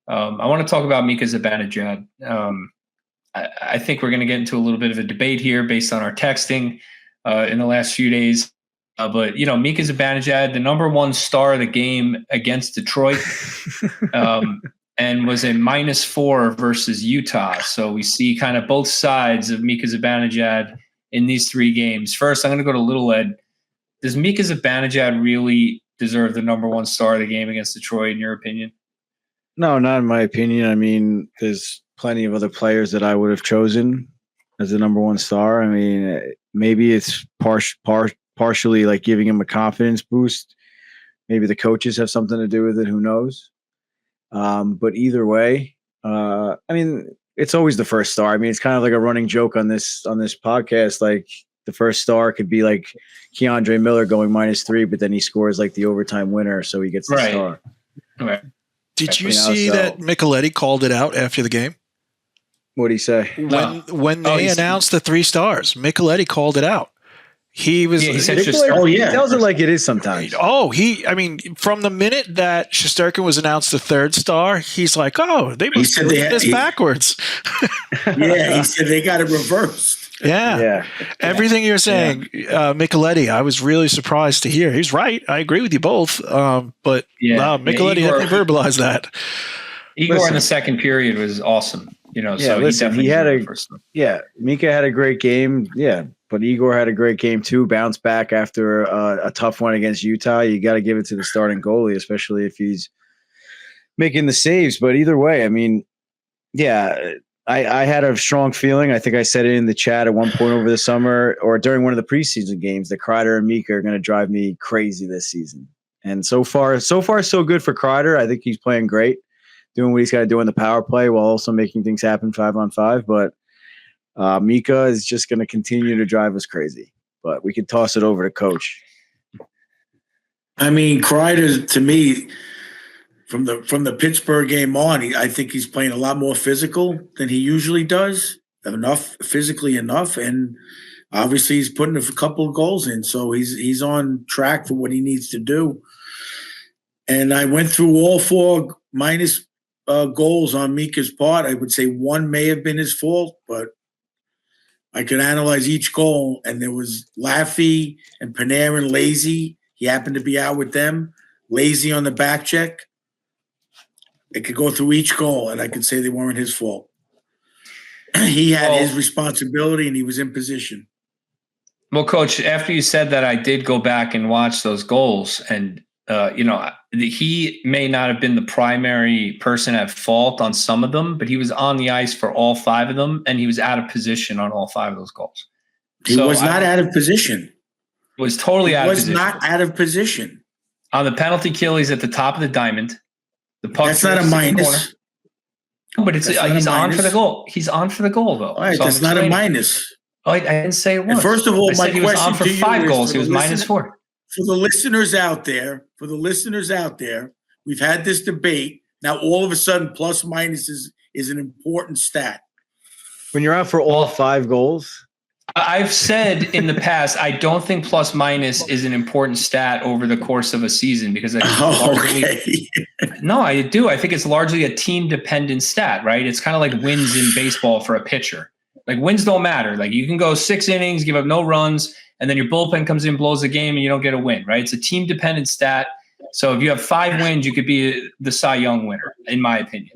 I want to talk about Mika Zibanejad. I think we're going to get into a little bit of a debate here based on our texting in the last few days. But Mika Zibanejad, the number one star of the game against Detroit. And was a -4 versus Utah. So we see kind of both sides of Mika Zibanejad in these three games. First, I'm going to go to Little Ed. Does Mika Zibanejad really deserve the number one star of the game against Detroit, in your opinion? No, not in my opinion. I mean, there's plenty of other players that I would have chosen as the number one star. I mean, maybe it's partially like giving him a confidence boost. Maybe the coaches have something to do with it. Who knows? But either way, I mean, it's always the first star. I mean, it's kind of like a running joke on this podcast. Like the first star could be like Keandre Miller going -3, but then he scores like the overtime winner, so he gets the star. Right. Did you see that Micheletti called it out after the game? What'd he say? When they announced the 3 stars, Micheletti called it out. He was. He said he tells it like it is sometimes. From the minute that Shesterkin was announced the 3rd star, he's like, they must be doing this backwards. Yeah, he said they got it reversed. Yeah. Everything you're saying, Micheletti, I was really surprised to hear. He's right. I agree with you both. But Micheletti definitely verbalized that. Igor in the second period was awesome. Mika had a great game. Yeah. But Igor had a great game too. Bounced back after a tough one against Utah. You got to give it to the starting goalie, especially if he's making the saves. But either way, I mean, I had a strong feeling. I think I said it in the chat at one point over the summer or during one of the preseason games that Kreider and Mika are going to drive me crazy this season. And so far, so good for Kreider. I think he's playing great, doing what he's got to do in the power play while also making things happen 5-on-5. But Mika is just going to continue to drive us crazy, but we could toss it over to Coach. I mean, Kreider, to me, from the Pittsburgh game on, I think he's playing a lot more physical than he usually does. Physically enough, and obviously he's putting a couple of goals in, so he's on track for what he needs to do. And I went through all 4 minus goals on Mika's part. I would say 1 may have been his fault, but I could analyze each goal, and there was Laffy and Panarin lazy. He happened to be out with them. Lazy on the back check. I could go through each goal, and I could say they weren't his fault. He had his responsibility, and he was in position. Well, Coach, after you said that, I did go back and watch those goals, and he may not have been the primary person at fault on some of them, but he was on the ice for all 5 of them, and he was out of position on all 5 of those goals. He was not out of position. Was totally out of position. Was not out of position. On the penalty kill, he's at the top of the diamond. The puck. That's not a minus. No, but he's on for the goal. He's on for the goal, though. All right, that's not a minus. I didn't say it was. And first of all, my question he was on for to you 5 is goals. He was -4. For the listeners out there, we've had this debate. Now, all of a sudden, plus minus is an important stat. When you're out for all 5 goals? I've said in the past, I don't think plus minus is an important stat over the course of a season because No, I do. I think it's largely a team-dependent stat, right? It's kind of like wins in baseball for a pitcher. Like wins don't matter. Like you can go 6 innings, give up no runs, and then your bullpen comes in, blows the game, and you don't get a win, right? It's a team-dependent stat. So if you have 5 wins, you could be the Cy Young winner, in my opinion.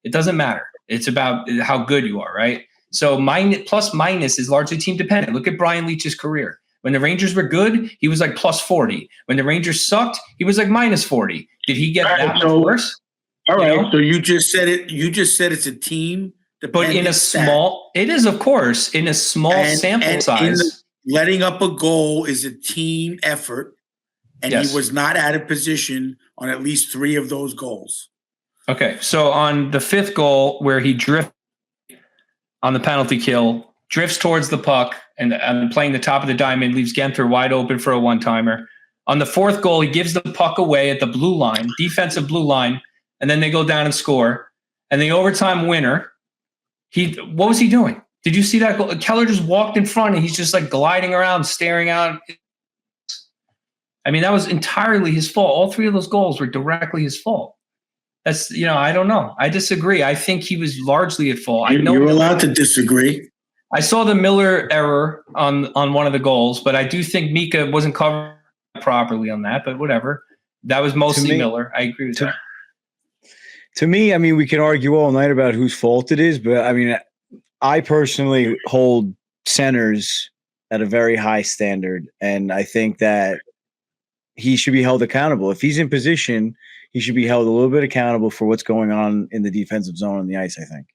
It doesn't matter. It's about how good you are, right? So plus minus is largely team-dependent. Look at Brian Leach's career. When the Rangers were good, he was like plus 40. When the Rangers sucked, he was like minus 40. Did he get that much worse? All right. know? So you just said it. You just said it's a team. But in a small, it is, of course, in a small sample size. Letting up a goal is a team effort, and Yes. he was not out of position on at least 3 of those goals. Okay, so on the 5th goal where he drifts on the penalty kill, drifts towards the puck and playing the top of the diamond, leaves Genther wide open for a one-timer. On the 4th goal, he gives the puck away at the blue line, defensive blue line, and then they go down and score. And the overtime winner, what was he doing? Did you see that goal? Keller just walked in front and he's just like gliding around, staring out. I mean, that was entirely his fault. All 3 of those goals were directly his fault. That's, I don't know. I disagree. I think he was largely at fault. I know you're allowed to disagree. I saw the Miller error on one of the goals, but I do think Mika wasn't covered properly on that, but whatever. That was mostly Miller. I agree with that. To me, I mean, we can argue all night about whose fault it is, but I mean, I personally hold centers at a very high standard, and I think that he should be held accountable. If he's in position, he should be held a little bit accountable for what's going on in the defensive zone on the ice, I think.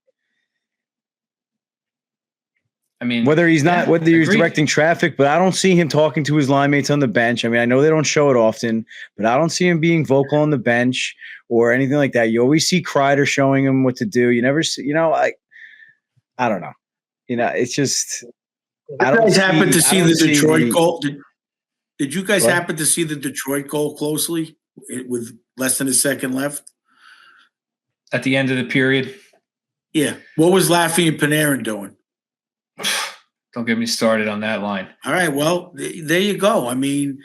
I mean, whether he's directing traffic, but I don't see him talking to his line mates on the bench. I mean, I know they don't show it often, but I don't see him being vocal on the bench or anything like that. You always see Kreider showing him what to do. You never see, I don't know. It's just. I don't happen to see the Detroit goal. Did you guys happen to see the Detroit goal closely with less than a second left? At the end of the period? Yeah. What was Laffy and Panarin doing? Don't get me started on that line. All right. Well, there you go. I mean,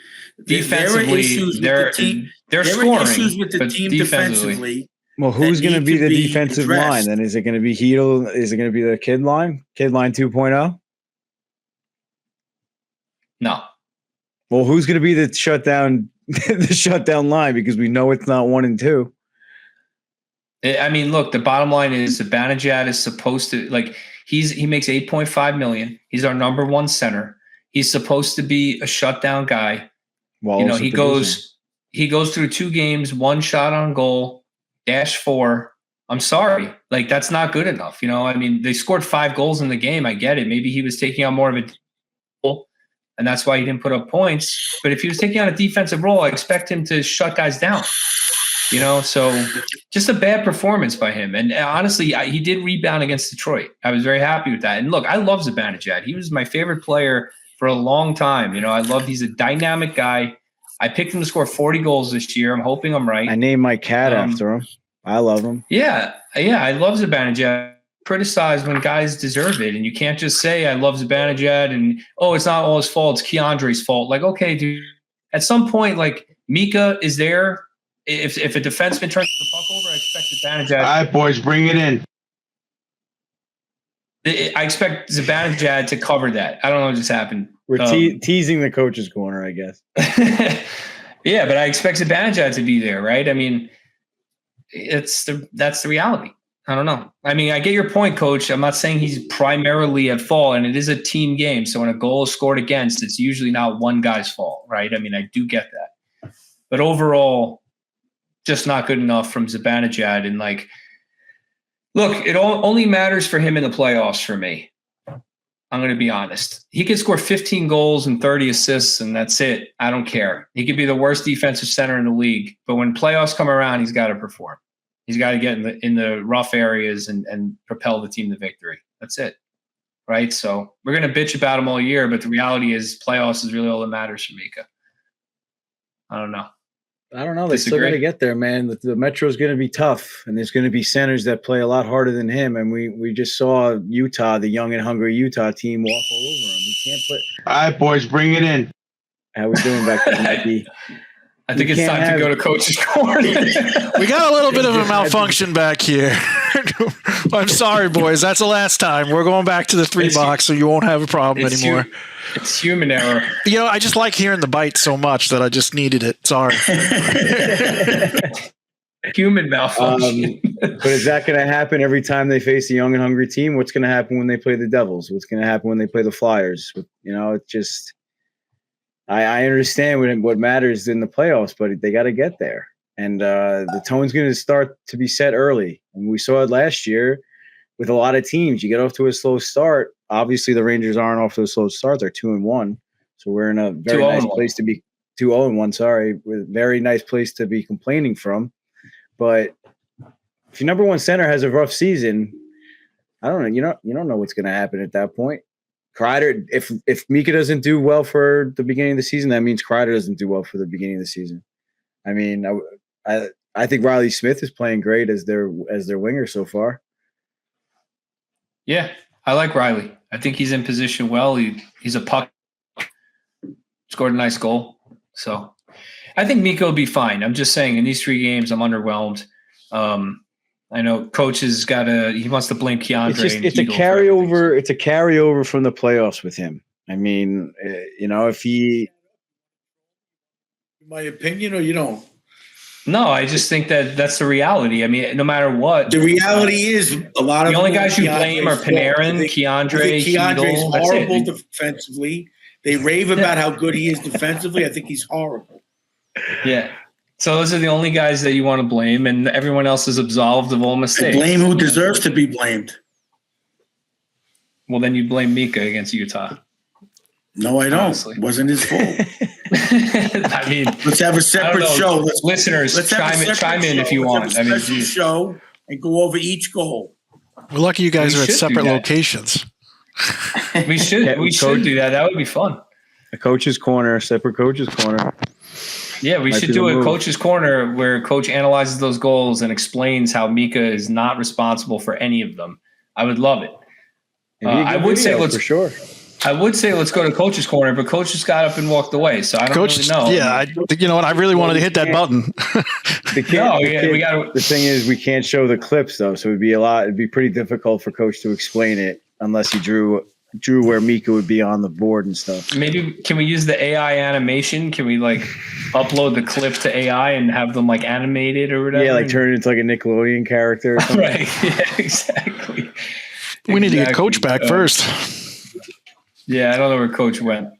defensively, there are issues with the team. They're there scoring. Are issues with the team defensively. Well, who's going to be the defensive line? Then is it going to be Hedl? Is it going to be the kid line? Kid line 2.0? No. Well, who's going to be the shutdown line? Because we know it's not 1 and 2. I mean, look, the bottom line is Zibanejad is supposed to he makes $8.5 million. He's our number 1 center. He's supposed to be a shutdown guy. Well, he goes through 2 games, 1 shot on goal, -4. I'm sorry. That's not good enough. I mean, they scored 5 goals in the game. I get it. Maybe he was taking on more of a role, and that's why he didn't put up points. But if he was taking on a defensive role, I expect him to shut guys down. So just a bad performance by him. And honestly, he did rebound against Detroit. I was very happy with that. And look, I love Zibanejad. He was my favorite player for a long time. He's a dynamic guy. I picked him to score 40 goals this year. I'm hoping I'm right. I named my cat after him. I love him. Yeah, I love Zibanejad. Criticize when guys deserve it. And you can't just say, I love Zibanejad and, it's not all his fault. It's Keandre's fault. Okay, dude, at some point, Mika is there. If a defenseman turns the puck over, I expect Zibanejad. All right, boys, bring it in. I expect Zibanejad to cover that. I don't know what just happened. We're teasing the coach's corner, I guess. Yeah, but I expect Zibanejad to be there, right? I mean, that's the reality. I don't know. I mean, I get your point, Coach. I'm not saying he's primarily at fault, and it is a team game. So when a goal is scored against, it's usually not one guy's fault, right? I mean, I do get that. But overall, just not good enough from Zibanejad. And look, it only matters for him in the playoffs for me. I'm going to be honest. He could score 15 goals and 30 assists, and that's it. I don't care. He could be the worst defensive center in the league. But when playoffs come around, he's got to perform. He's got to get in the rough areas and propel the team to victory. That's it. Right? So we're going to bitch about him all year, but the reality is playoffs is really all that matters for Mika. I don't know. They still got to get there, man. The Metro is going to be tough, and there's going to be centers that play a lot harder than him. And we just saw Utah, the young and hungry Utah team, walk all over him. We can't put. All right, boys, bring it in. How we doing back there, Mikey? I think it's time to go to Coach's Corner. We got a little bit of a malfunction back here. I'm sorry, boys. That's the last time. We're going back to the 3-box, so you won't have a problem anymore. It's human error. I just like hearing the bite so much that I just needed it. Sorry. Human malfunction. But is that going to happen every time they face a young and hungry team? What's going to happen when they play the Devils? What's going to happen when they play the Flyers? It's just – I understand what matters in the playoffs, but they got to get there. and the tone's going to start to be set early. And we saw it last year with a lot of teams. You get off to a slow start. Obviously, the Rangers aren't off to a slow start. They're 2-1, so we're in a very nice place to be 2-1. Sorry, with a very nice place to be complaining from. But if your number one center has a rough season, I don't know. You don't know what's going to happen at that point. Kreider, if Mika doesn't do well for the beginning of the season, that means Kreider doesn't do well for the beginning of the season. I mean, I think Riley Smith is playing great as their winger so far. Yeah, I like Riley. I think he's in position well. He's a puck. Scored a nice goal. So I think Mika will be fine. I'm just saying in these 3 games, I'm underwhelmed. I know coach has he wants to blame Keandre. It's a carryover. It's a carryover from the playoffs with him. I mean, if he, in my opinion, or you don't? No, I just think that's the reality. I mean, no matter what. The reality is a lot of the only guys you blame are Panarin, Keandre, Keandre's horrible defensively. They rave about how good he is defensively. I think he's horrible. Yeah. So those are the only guys that you want to blame, and everyone else is absolved of all mistakes. Blame who deserves to be blamed. Well, then you blame Mika against Utah. No, I don't. Honestly. It wasn't his fault. I mean, let's have a separate show. Listeners, chime in if you want. I mean, show and go over each goal. We're lucky you guys are at separate locations. We should do that. That would be fun. A coach's corner, separate coach's corner. Yeah, we should do a coach's corner where coach analyzes those goals and explains how Mika is not responsible for any of them. I would love it. I would say for sure. I would say let's go to coach's corner, but coach just got up and walked away, so I don't really know. Yeah, you know what? I really wanted to hit that button. The thing is, we can't show the clips though, so it'd be pretty difficult for coach to explain it unless he drew where Mika would be on the board and stuff. Maybe can we use the AI animation? Can we upload the clip to AI and have them animate it or whatever? Yeah, turn it into a Nickelodeon character or something. Right. Yeah, exactly. We need to get coach back first. Yeah, I don't know where coach went.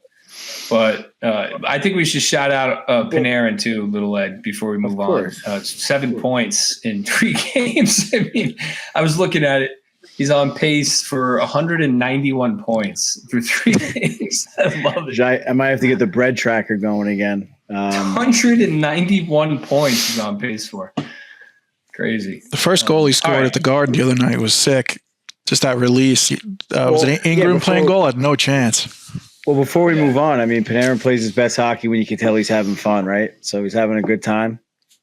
But I think we should shout out Panarin too, Little Ed, before we move on. 7 points in 3 games. I mean, I was looking at it. He's on pace for 191 points through 3 games. I love it. I might have to get the bread tracker going again. 191 points he's on pace for. Crazy. The first goal he scored at the Garden the other night was sick. Just that release. Was it Ingram playing goal? Had no chance. Well, before we move on, I mean, Panarin plays his best hockey when you can tell he's having fun, right? So he's having a good time.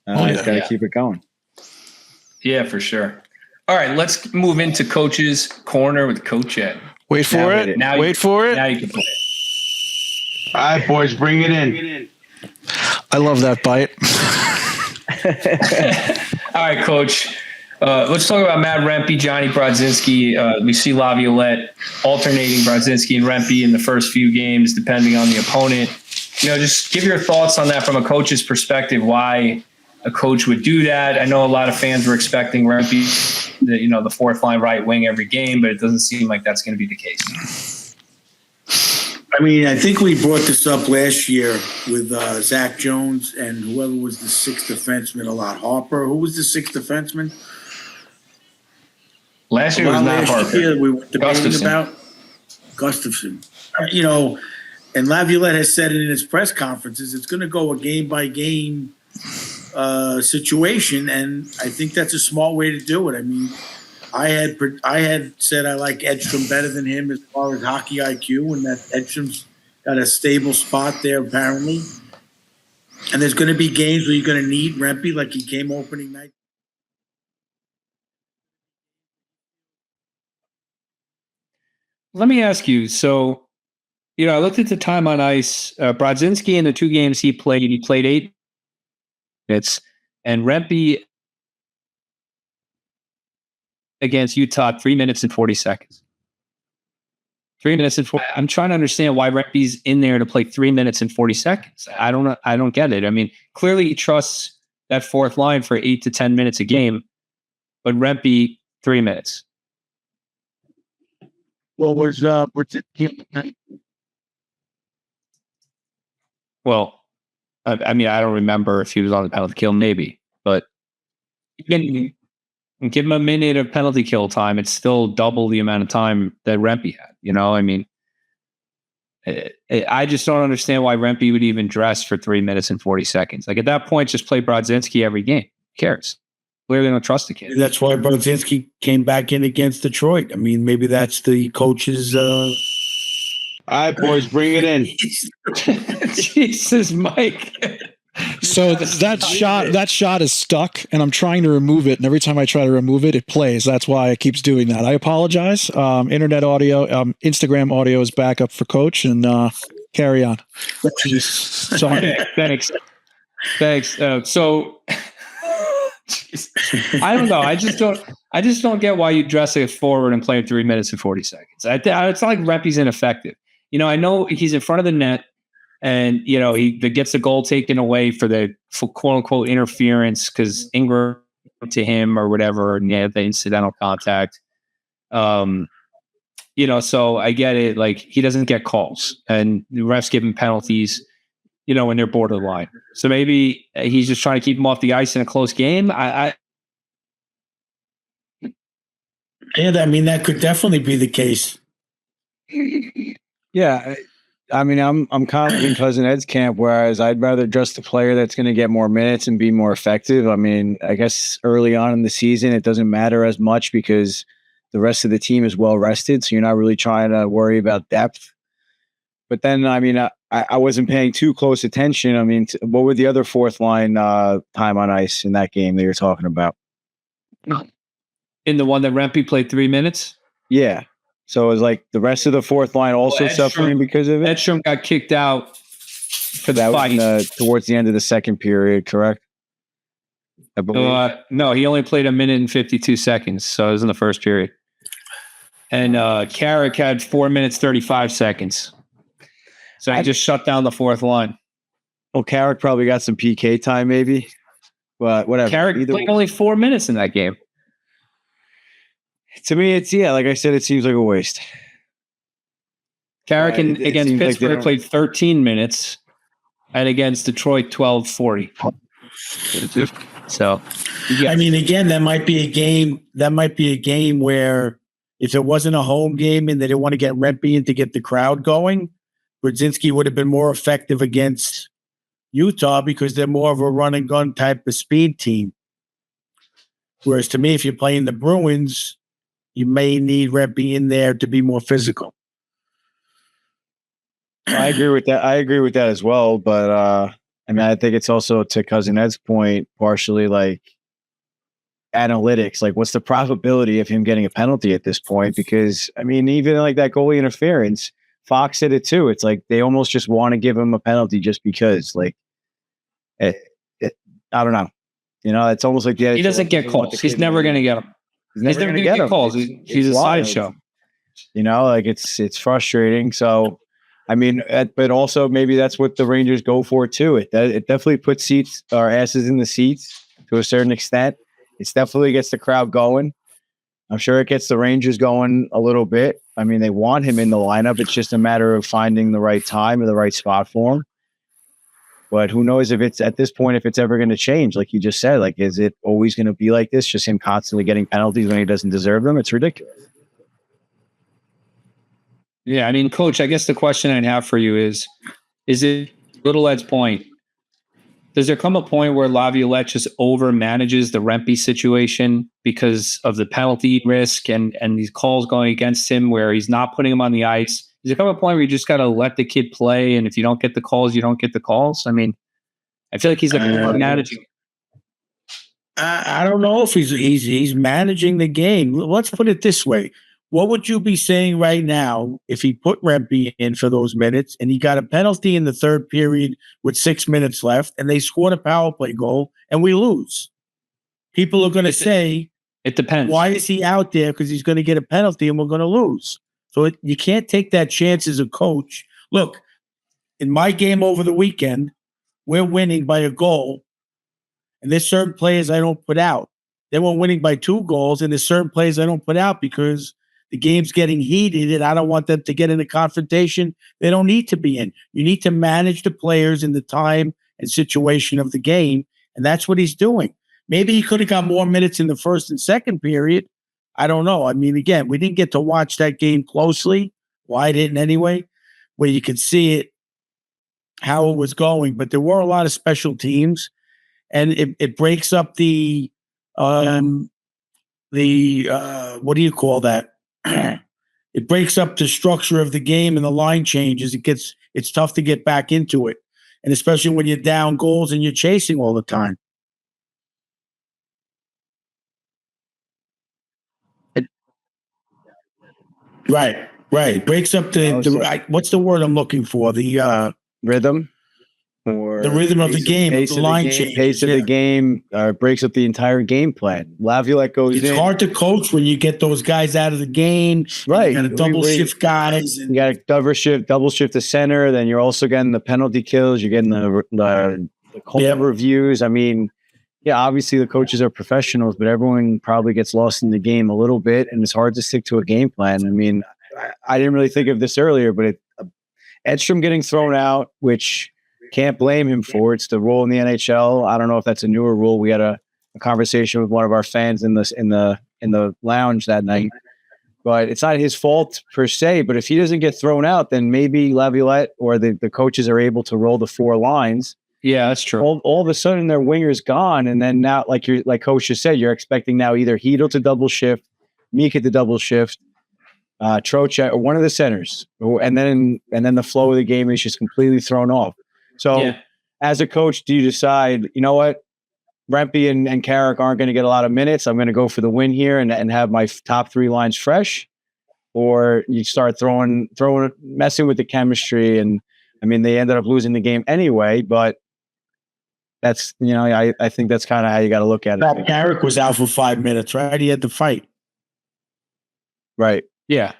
He's got to keep it going. Yeah, for sure. All right, let's move into Coach's Corner with Coach Ed. Wait for it. Now you can play it. All right, boys, bring it in. I love that bite. All right, Coach. Let's talk about Matt Rempe, Johnny Brodzinski. We see Laviolette alternating Brodzinski and Rempe in the first few games, depending on the opponent. Just give your thoughts on that from a coach's perspective, why a coach would do that. I know a lot of fans were expecting Rempe, the fourth line right wing every game, but it doesn't seem like that's going to be the case. I mean, I think we brought this up last year with Zach Jones and whoever was the 6th defenseman, a lot. Harper. Who was the 6th defenseman? Last year was not Harper. We were debating about Gustafson. And Laviolette has said it in his press conferences. It's going to go a game-by-game situation, and I think that's a smart way to do it. I mean, I had said I like Edstrom better than him as far as hockey IQ, and that Edstrom's got a stable spot there apparently. And there's going to be games where you're going to need Rempe, like he came opening night. Let me ask you. So, I looked at the time on ice. Brodzinski in the 2 games he played 8 minutes, and Rempe against Utah 3 minutes and 40 seconds. 3 minutes and 40. I'm trying to understand why Rempe's in there to play 3 minutes and 40 seconds. I don't know. I don't get it. I mean, clearly he trusts that fourth line for 8 to 10 minutes a game, but Rempe 3 minutes. Well, Well, I mean, I don't remember if he was on the penalty kill. Maybe. but you can give him a minute of penalty kill time. It's still double the amount of time that Rempe had. I mean, I just don't understand why Rempe would even dress for 3 minutes and 40 seconds. Like at that point, just play Brodzinski every game. Who cares? Clearly don't trust the kid. That's why Brodzinski came back in against Detroit. I mean, maybe that's the coach's. All right, boys, bring it in. Jesus, Mike. So that shot is stuck, and I'm trying to remove it. And every time I try to remove it, it plays. That's why it keeps doing that. I apologize. Internet audio, Instagram audio is back up for Coach, and carry on. Sorry. Thanks. So I don't know. I just don't get why you dress a forward and play 3 minutes and 40 seconds. It's not like Rempe's ineffective. I know he's in front of the net. And, he gets the goal taken away for quote unquote interference because Ingram to him or whatever, and the incidental contact. So I get it. Like he doesn't get calls and the refs give him penalties, when they're borderline. So maybe he's just trying to keep him off the ice in a close game. Yeah, I mean, that could definitely be the case. Yeah. I mean, I'm kind of in Cousin Ed's camp, whereas I'd rather dress the player that's going to get more minutes and be more effective. I mean, I guess early on in the season, it doesn't matter as much because the rest of the team is well rested. So you're not really trying to worry about depth. But then, I mean, I wasn't paying too close attention. I mean, what were the other fourth line time on ice in that game that you're talking about? In the one that Rempe played 3 minutes? Yeah. So it was like the rest of the fourth line also suffering because of it? Edstrom got kicked out for that fight. Was towards the end of the second period, correct? I believe. No, he only played 1 minute and 52 seconds. So it was in the first period. And Carrick had 4 minutes, 35 seconds. So he just shut down the fourth line. Well, Carrick probably got some PK time maybe. But whatever. Carrick played only 4 minutes in that game. To me, like I said, it seems like a waste. Carrick against Pittsburgh played 13 minutes, and against Detroit 12:40. So, I mean, again, that might be a game. That might be a game where if it wasn't a home game and they didn't want to get Rempe in to get the crowd going, Brodzinski would have been more effective against Utah because they're more of a run and gun type of speed team. Whereas to me, if you're playing the Bruins, you may need Rempe in there to be more physical. I agree with that as well. But I mean, I think it's also to Cousin Ed's point, partially like analytics. Like, what's the probability of him getting a penalty at this point? Because I mean, even like that goalie interference, Fox said it too. It's like they almost just want to give him a penalty just because. Like, I don't know. It's almost like he doesn't get calls. He's never going to get them. He's never going to get calls. He's a sideshow. Like it's frustrating. So, I mean, but also maybe that's what the Rangers go for too. It definitely puts our asses in the seats to a certain extent. It definitely gets the crowd going. I'm sure it gets the Rangers going a little bit. I mean, they want him in the lineup. It's just a matter of finding the right time or the right spot for him. But who knows if it's at this point, if it's ever going to change, like you just said, like, is it always going to be like this? Just him constantly getting penalties when he doesn't deserve them? It's ridiculous. Yeah. I mean, Coach, I guess the question I'd have for you is it Little Ed's point? Does there come a point where Laviolette just over manages the Rempe situation because of the penalty risk and these calls going against him where he's not putting him on the ice? Does there come a point where you just got to let the kid play, and if you don't get the calls, you don't get the calls? I mean, I feel like he's managing. I don't know if he's managing the game. Let's put it this way: what would you be saying right now if he put Rempe in for those minutes and he got a penalty in the third period with 6 minutes left, and they scored a power play goal and we lose? People are going to say, "It depends. Why is he out there? Because he's going to get a penalty and we're going to lose." So you can't take that chance as a coach. Look, in my game over the weekend, we're winning by a goal, and there's certain players I don't put out. They were winning by 2 goals, and there's certain players I don't put out because the game's getting heated, and I don't want them to get in a confrontation they don't need to be in. You need to manage the players in the time and situation of the game, and that's what he's doing. Maybe he could have got more minutes in the first and second period. I don't know. I mean, again, we didn't get to watch that game closely. Well, I didn't anyway, where you could see it, how it was going. But there were a lot of special teams, and it breaks up the what do you call that? It breaks up the structure of the game and the line changes. It's tough to get back into it, and especially when you're down goals and you're chasing all the time. Right. Breaks up what's the word I'm looking for? The Rhythm. Or the rhythm of the game, the line change, pace of the game breaks up the entire game plan. Laviolette goes in. It's hard to coach when you get those guys out of the game. Right. You got to double shift guys. You got to double shift the center. Then you're also getting the penalty kills. You're getting the call reviews. I mean, yeah, obviously the coaches are professionals, but everyone probably gets lost in the game a little bit, and it's hard to stick to a game plan. I mean, I didn't really think of this earlier, but Edstrom getting thrown out, which can't blame him for. It's the rule in the NHL. I don't know if that's a newer rule. We had a conversation with one of our fans in the lounge that night, but it's not his fault per se. But if he doesn't get thrown out, then maybe Laviolette or the coaches are able to roll the four lines. Yeah, that's true. All of a sudden, their winger's gone, and then now, like Coach just said, you're expecting now either Hedl to double shift, Mika to double shift, Trocheck, or one of the centers, and then the flow of the game is just completely thrown off. So, as a coach, do you decide, you know what, Rempe and Carrick aren't going to get a lot of minutes. I'm going to go for the win here and have my top three lines fresh, or you start messing with the chemistry, and I mean they ended up losing the game anyway, but. That's, I think that's kind of how you got to look at it. Carrick was out for 5 minutes, right? He had to fight. Right. Yeah.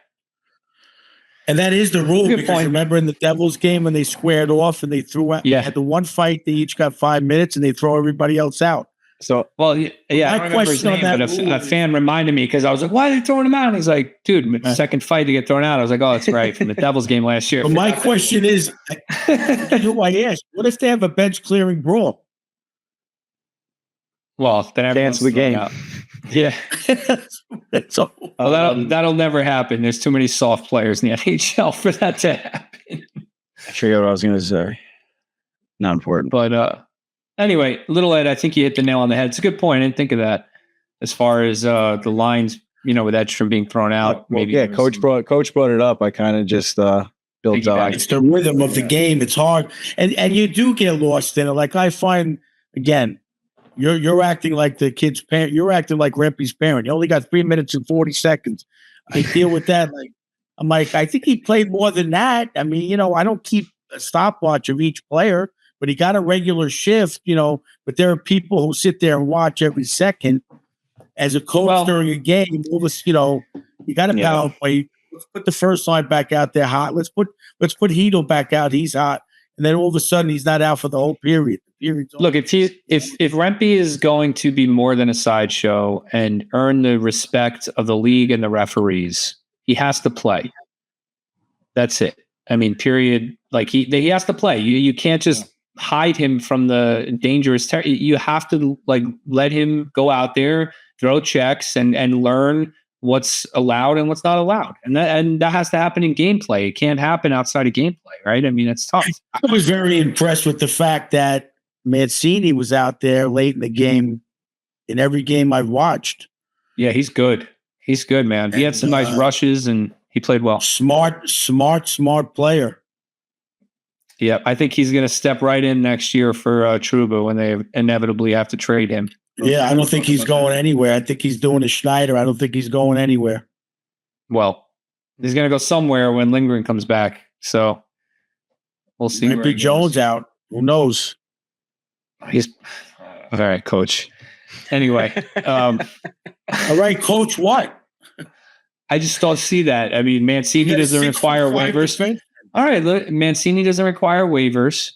And that is the rule. Because remember in the Devils game when they squared off and they threw out, had the one fight, they each got 5 minutes and they throw everybody else out. So, well, yeah, I don't remember his name, but a fan reminded me because I was like, why are they throwing him out? And he's like, dude, second fight to get thrown out. I was like, oh, that's right. From the Devils game last year. But my question is, who I asked, what if they have a bench clearing brawl? Well, then dance the game. Out. Yeah. That'll never happen. There's too many soft players in the NHL for that to happen. I forget what I was going to say. Not important. But anyway, Little Ed, I think you hit the nail on the head. It's a good point. I didn't think of that as far as the lines, with Edstrom being thrown out. Coach brought it up. I kind of just built up. It's the rhythm of the game. It's hard. And you do get lost in it. Like I find, again, You're acting like the kid's parent. You're acting like Rempe's parent. You only got 3 minutes and 40 seconds. I deal with that. I'm like, I think he played more than that. I mean, I don't keep a stopwatch of each player, but he got a regular shift, but there are people who sit there and watch every second. As a coach during a game, you got to power play. Let's put the first line back out there hot. Let's put Hedl back out. He's hot. And then all of a sudden he's not out for the whole period. Look, if Rempe is going to be more than a sideshow and earn the respect of the league and the referees, he has to play. That's it. I mean, period. Like he has to play. You can't just hide him from the dangerous. You have to let him go out there, throw checks, and learn what's allowed and what's not allowed. And that has to happen in gameplay. It can't happen outside of gameplay, right? I mean, it's tough. I was very impressed with the fact that Mancini was out there late in the game in every game I've watched. Yeah, he's good. He's good, man. He had some nice rushes and he played well. Smart player. Yeah, I think he's going to step right in next year for Trouba when they inevitably have to trade him. Yeah, I don't think he's going anywhere. I think he's doing a Schneider. I don't think he's going anywhere. Well, he's going to go somewhere when Lindgren comes back. So we'll see. Might be Jones out. Who knows? He's all right, coach. Anyway. All right, coach, what? I just don't see that. I mean, Mancini doesn't require waivers. All right, look, Mancini doesn't require waivers,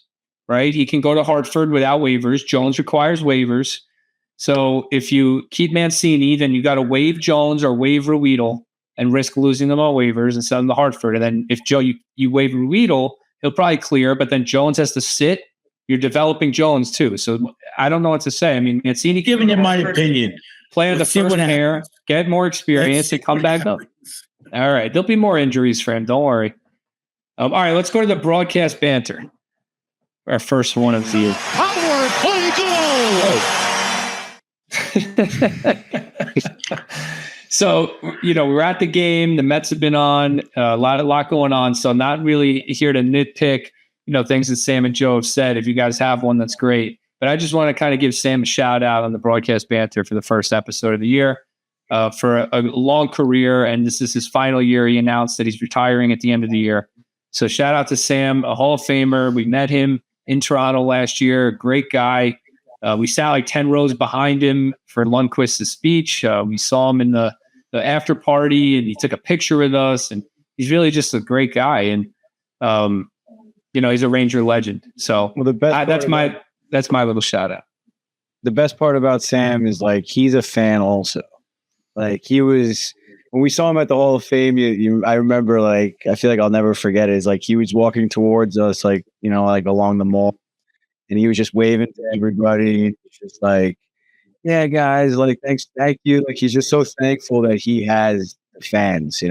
right? He can go to Hartford without waivers. Jones requires waivers. So if you keep Mancini, then you got to waive Jones or waive Ruedel and risk losing them on waivers and send them to Hartford. And then if you waive Ruedel, he'll probably clear, but then Jones has to sit you're developing Jones too. So I don't know what to say. I mean, Mancini Giving you my opinion. play on the Let's see first what pair, happens. get more experience, and come back up. All right, there'll be more injuries for him. Don't worry. All right, let's go to the broadcast banter. Our first one of the year. Power play goal. So, we're at the game. The Mets have been on a lot going on. So not really here to nitpick, things that Sam and Joe have said. If you guys have one, that's great. But I just want to kind of give Sam a shout out on the broadcast banter for the first episode of the year, for a long career. And this is his final year. He announced that he's retiring at the end of the year. So shout out to Sam, a Hall of Famer. We met him in Toronto last year. Great guy. We sat like 10 rows behind him for Lundqvist's speech. We saw him in the after party, and he took a picture with us. And he's really just a great guy. And he's a Ranger legend. So Well, that's my little shout out. the best part about Sam is like he's a fan also. Like he was when we saw him at the Hall of Fame. I remember I feel like I'll never forget it. Is like he was walking towards us, like along the mall, and he was just waving to everybody. Just like, yeah, guys, like thank you. Like he's just so thankful that he has fans,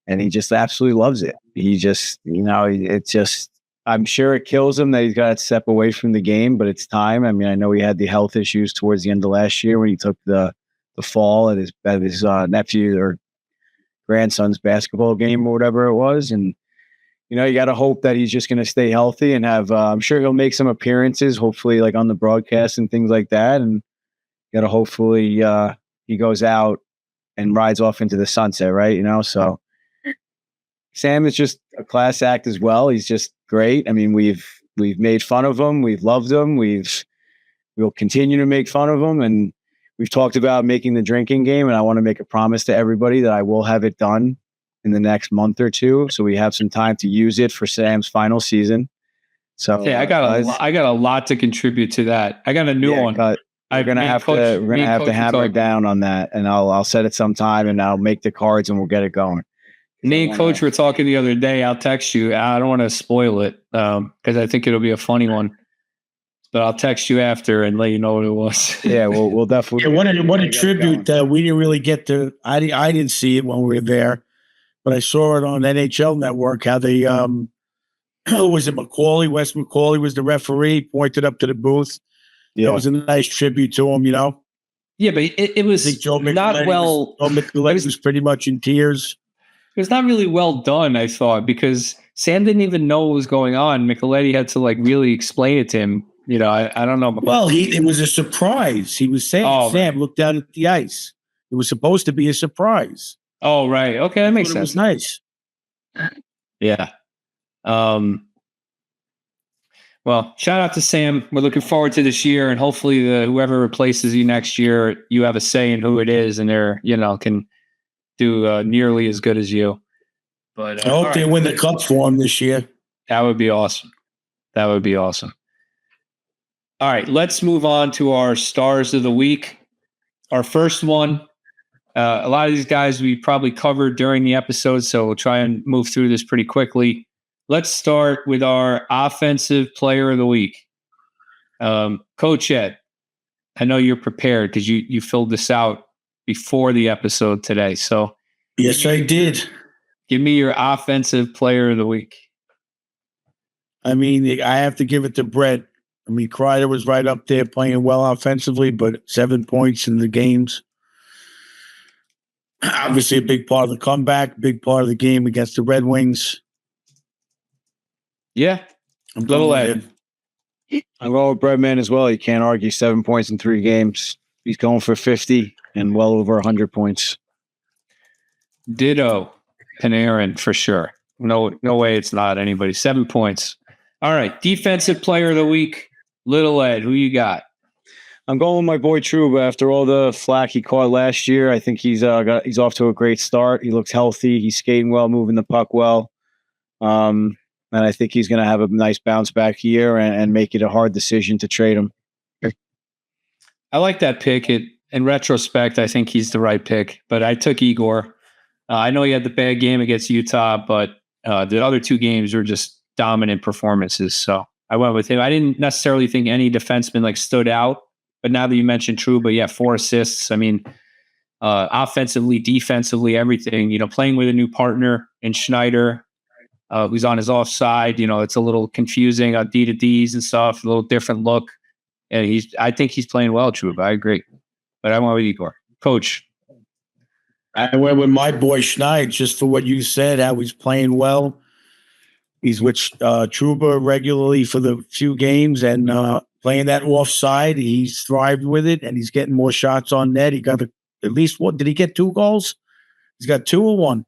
and he just absolutely loves it. He just, it's just. I'm sure it kills him that he's got to step away from the game, but it's time. I mean, I know he had the health issues towards the end of last year when he took the fall at his nephew or grandson's basketball game or whatever it was. And, you got to hope that he's just going to stay healthy and have, I'm sure he'll make some appearances, hopefully like on the broadcast and things like that. And got to hopefully he goes out and rides off into the sunset, right? So Sam is just a class act as well. He's just great. I mean, we've made fun of him. We've loved him. We'll continue to make fun of him. And we've talked about making the drinking game. And I want to make a promise to everybody that I will have it done in the next month or two. So we have some time to use it for Sam's final season. So yeah, I got a lot to contribute to that. I got a new one. We're gonna have to hammer it down on that, and I'll set it sometime, and I'll make the cards, and we'll get it going. Me and Coach were talking the other day. I'll text you. I don't want to spoil it because I think it'll be a funny one. But I'll text you after and let you know what it was. Yeah, we'll definitely. Yeah, what a tribute that we didn't really get to. I didn't see it when we were there, but I saw it on NHL Network. How they was it Macaulay? Wes Macaulay was the referee. Pointed up to the booth. Yeah, it was a nice tribute to him. Yeah, but it was not well. Joe Micheletti was pretty much in tears. It was not really well done, I thought, because Sam didn't even know what was going on. Micheletti had to really explain it to him. I don't know. Well, it was a surprise. He was saying, Sam, look down at the ice. It was supposed to be a surprise. Oh, right. Okay, that makes sense. It was nice. Yeah. Well, shout out to Sam. We're looking forward to this year, and hopefully whoever replaces you next year, you have a say in who it is, and they're can do nearly as good as you. But I hope they win the cup for him this year. That would be awesome. That would be awesome. All right, let's move on to our stars of the week. Our first one, a lot of these guys we probably covered during the episode, so we'll try and move through this pretty quickly. Let's start with our offensive player of the week. Coach Ed, I know you're prepared because you filled this out before the episode today. So yes, I did. Give me your offensive player of the week. I mean, I have to give it to Brett. I mean, Kreider was right up there playing well offensively, but 7 points in the games. Obviously, a big part of the comeback, big part of the game against the Red Wings. Yeah. I'm little Ed. I'm going with Breadman as well. You can't argue 7 points in 3 games. He's going for 50 and well over 100 points. Ditto. Panarin for sure. No way it's not anybody. 7 points. All right. Defensive player of the week. Little Ed, who you got? I'm going with my boy Trouba. After all the flack he caught last year, I think he's off to a great start. He looks healthy. He's skating well, moving the puck well. And I think he's going to have a nice bounce back year and make it a hard decision to trade him. I like that pick. In retrospect, I think he's the right pick, but I took Igor. I know he had the bad game against Utah, but the other 2 games were just dominant performances. So I went with him. I didn't necessarily think any defenseman like stood out, but now that you mentioned Trouba, yeah, 4 assists. I mean, offensively, defensively, everything. Playing with a new partner in Schneider, who's on his offside. It's a little confusing on D to Ds and stuff. A little different look, and I think he's playing well, Trouba. I agree, but I went with Igor. Coach. I went with my boy Schneid, just for what you said, how he's playing well. He's with Trouba regularly for the few games and playing that offside. He's thrived with it, and he's getting more shots on net. He got at least one. Did he get 2 goals? He's got 2 or 1?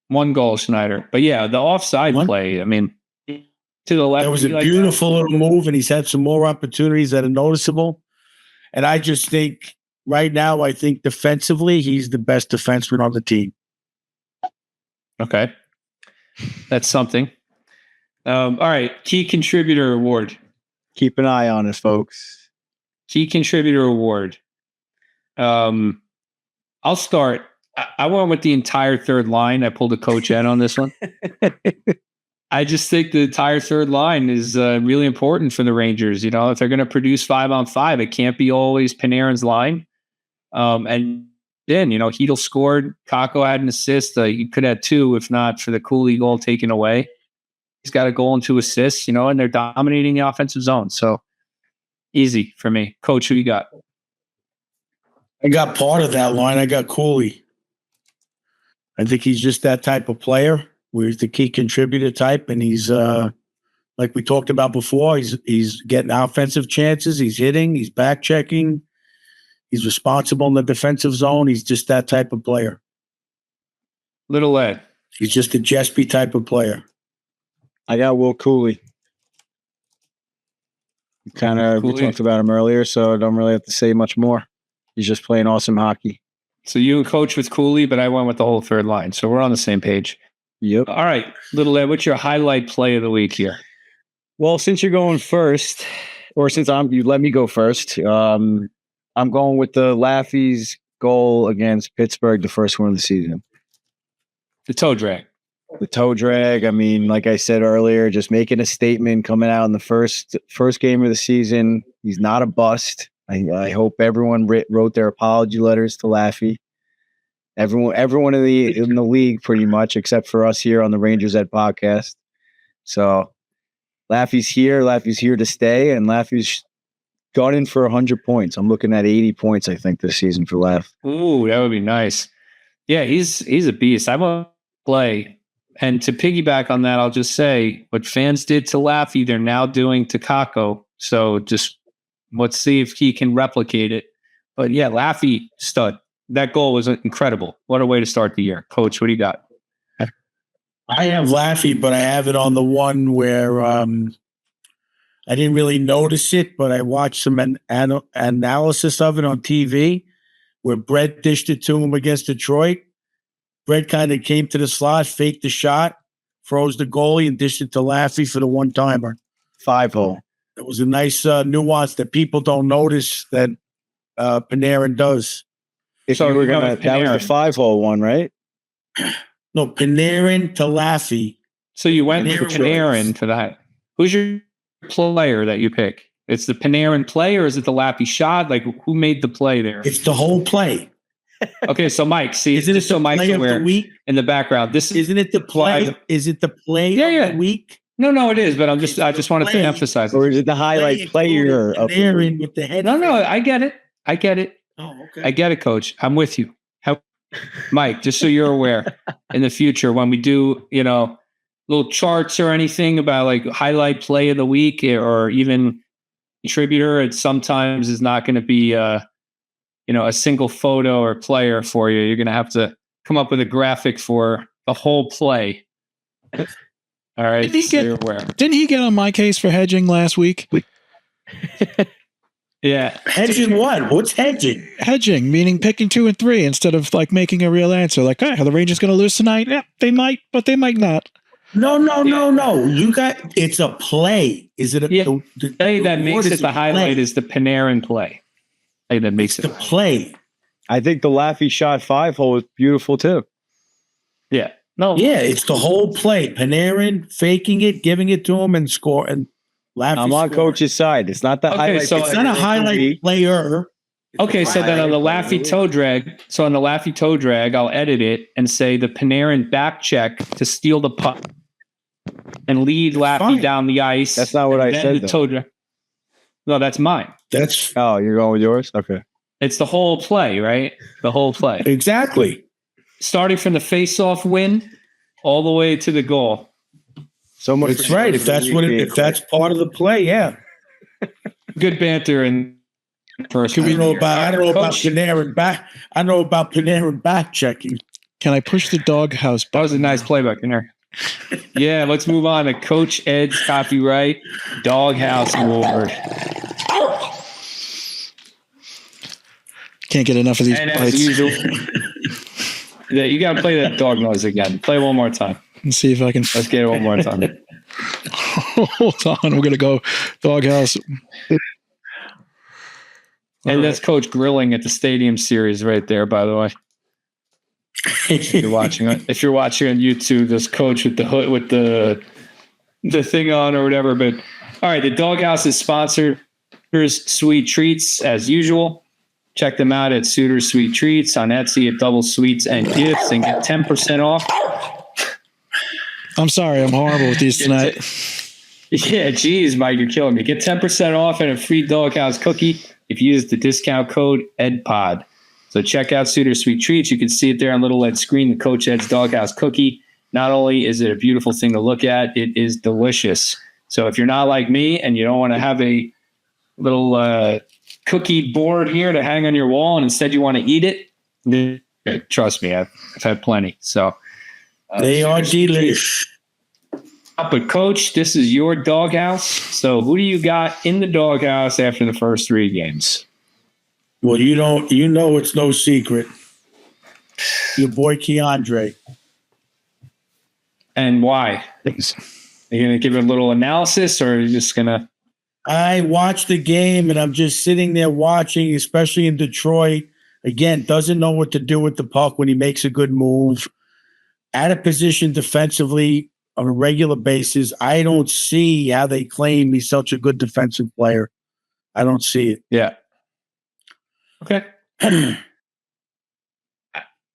1 goal, Schneider. But yeah, the offside play, I mean, to the left. That was a beautiful little move, and he's had some more opportunities that are noticeable. And I just think right now, I think defensively, he's the best defenseman on the team. Okay. That's something. All right. Key contributor award. Keep an eye on us, folks. Key contributor award. I'll start. I went with the entire third line. I pulled a Coach Ed on this one. I just think the entire third line is really important for the Rangers. If they're going to produce 5-on-5, it can't be always Panarin's line. And then, Hedl scored. Kakko had an assist. He could have 2 if not for the Cooley goal taken away. He's got a goal and 2 assists, and they're dominating the offensive zone. So easy for me. Coach, who you got? I got part of that line. I got Cooley. I think he's just that type of player where he's the key contributor type, and he's like we talked about before, he's getting offensive chances, he's hitting, he's back checking, he's responsible in the defensive zone. He's just that type of player. Little Ed. He's just a Jespi type of player. I got Will Cooley. We talked about him earlier, so I don't really have to say much more. He's just playing awesome hockey. So you and Coach with Cooley, but I went with the whole third line. So we're on the same page. Yep. All right, Little Ed, what's your highlight play of the week here? Well, since you're going first, or since you let me go first, I'm going with the Laffy's goal against Pittsburgh, the first one of the season. The toe drag. The toe drag. I mean, like I said earlier, just making a statement coming out in the first game of the season. He's not a bust. I hope everyone wrote their apology letters to Laffy. Everyone in the league, pretty much, except for us here on the Rangers Ed podcast. So Laffy's here. Laffy's here to stay, and Laffy's gunning for 100 points. I'm looking at 80 points, I think, this season for Laff. Ooh, that would be nice. Yeah, he's a beast. I want to play. And to piggyback on that, I'll just say what fans did to Laffy, they're now doing to Kakko. So just let's see if he can replicate it. But yeah, Laffy, stud. That goal was incredible. What a way to start the year. Coach, what do you got? I have Laffy, but I have it on the one where I didn't really notice it, but I watched some analysis of it on TV where Brett dished it to him against Detroit. Brett kind of came to the slot, faked the shot, froze the goalie, and dished it to Laffy for the one-timer. 5-0. It was a nice nuance that people don't notice that Panarin does. So that was the 5-0 one, right? No, Panarin to Laffy. So you went for Panarin for that. Who's your player that you pick? It's the Panarin play, or is it the Laffy shot? Like, who made the play there? It's the whole play. Okay, so Mike, see, isn't it so Mike's aware in the background? Isn't it the play? Is it the play of the week? No, it is. But I just wanted to emphasize it. Or is it the highlight player of Panarin with the head? No, I get it. Oh, okay. I get it, Coach. I'm with you. Mike, just so you're aware, in the future when we do, little charts or anything about like highlight play of the week or even contributor, it sometimes is not going to be a single photo or player for you. You're going to have to come up with a graphic for the whole play. All right. You're aware. Didn't he get on my case for hedging last week? Yeah. Hedging what? What's hedging? Hedging, meaning picking 2 and 3 instead of like making a real answer. Like, are the Rangers going to lose tonight? Yeah, they might, but they might not. No. It's a play. Is it the play that makes it the highlight is the Panarin play. That makes it the play. I think the Laffy shot 5-0 was beautiful too. Yeah. No. Yeah, it's the whole play. Panarin faking it, giving it to him, and score. And Laffy I'm on scored. coach's side. It's not the Okay, highlight. so It's not a highlight player. It's Okay, a so then on the highlight Laffy toe drag, I'll edit it and say the Panarin back check to steal the puck and lead Laffy fine. down the ice. That's not what and I then said, the though. toe drag. No, that's mine. That's Oh, you're going with yours? Okay. It's the whole play, right? The whole play. exactly. Starting from the face-off win all the way to the goal. So much. It's right. If that's what if that's part of the play, yeah. Good banter and first. I don't know about Coach. Panarin back. I know about Panarin back checking. Can I push the doghouse That was a button? nice playback in there. Yeah, let's move on to Coach Ed's copyright Doghouse Award. Can't get enough of these And as bites. usual, yeah, you got to play that dog noise again. Play one more time. Let's see if I can. Let's get it one more time. Hold on. We're going to go doghouse. And that's Coach grilling at the Stadium Series right there, by the way. If you're watching on YouTube, this Coach with the hood with the thing on or whatever. But all right, the Doghouse is sponsored. Here's Sweet Treats as usual. Check them out at Suiter's Sweet Treats on Etsy at Double Sweets and Gifts and get 10% off. I'm sorry. I'm horrible with these tonight. Yeah, geez, Mike, you're killing me. Get 10% off and a free Doghouse cookie if you use the discount code EDPOD. So check out Suiter's Sweet Treats. You can see it there on Little Ed's screen, the Coach Ed's Doghouse cookie. Not only is it a beautiful thing to look at, it is delicious. So if you're not like me and you don't want to have a little cookie board here to hang on your wall and instead you want to eat it, trust me, I've had plenty. So They are delish. but Coach, this is your doghouse. So who do you got in the doghouse after the first 3 games? Well, you know it's no secret. Your boy Keandre. And why? Are you going to give it a little analysis or are you just going to? I watched the game and I'm just sitting there watching, especially in Detroit. Again, doesn't know what to do with the puck when he makes a good move. Out of position defensively on a regular basis. I don't see how they claim he's such a good defensive player. I don't see it. Yeah. Okay.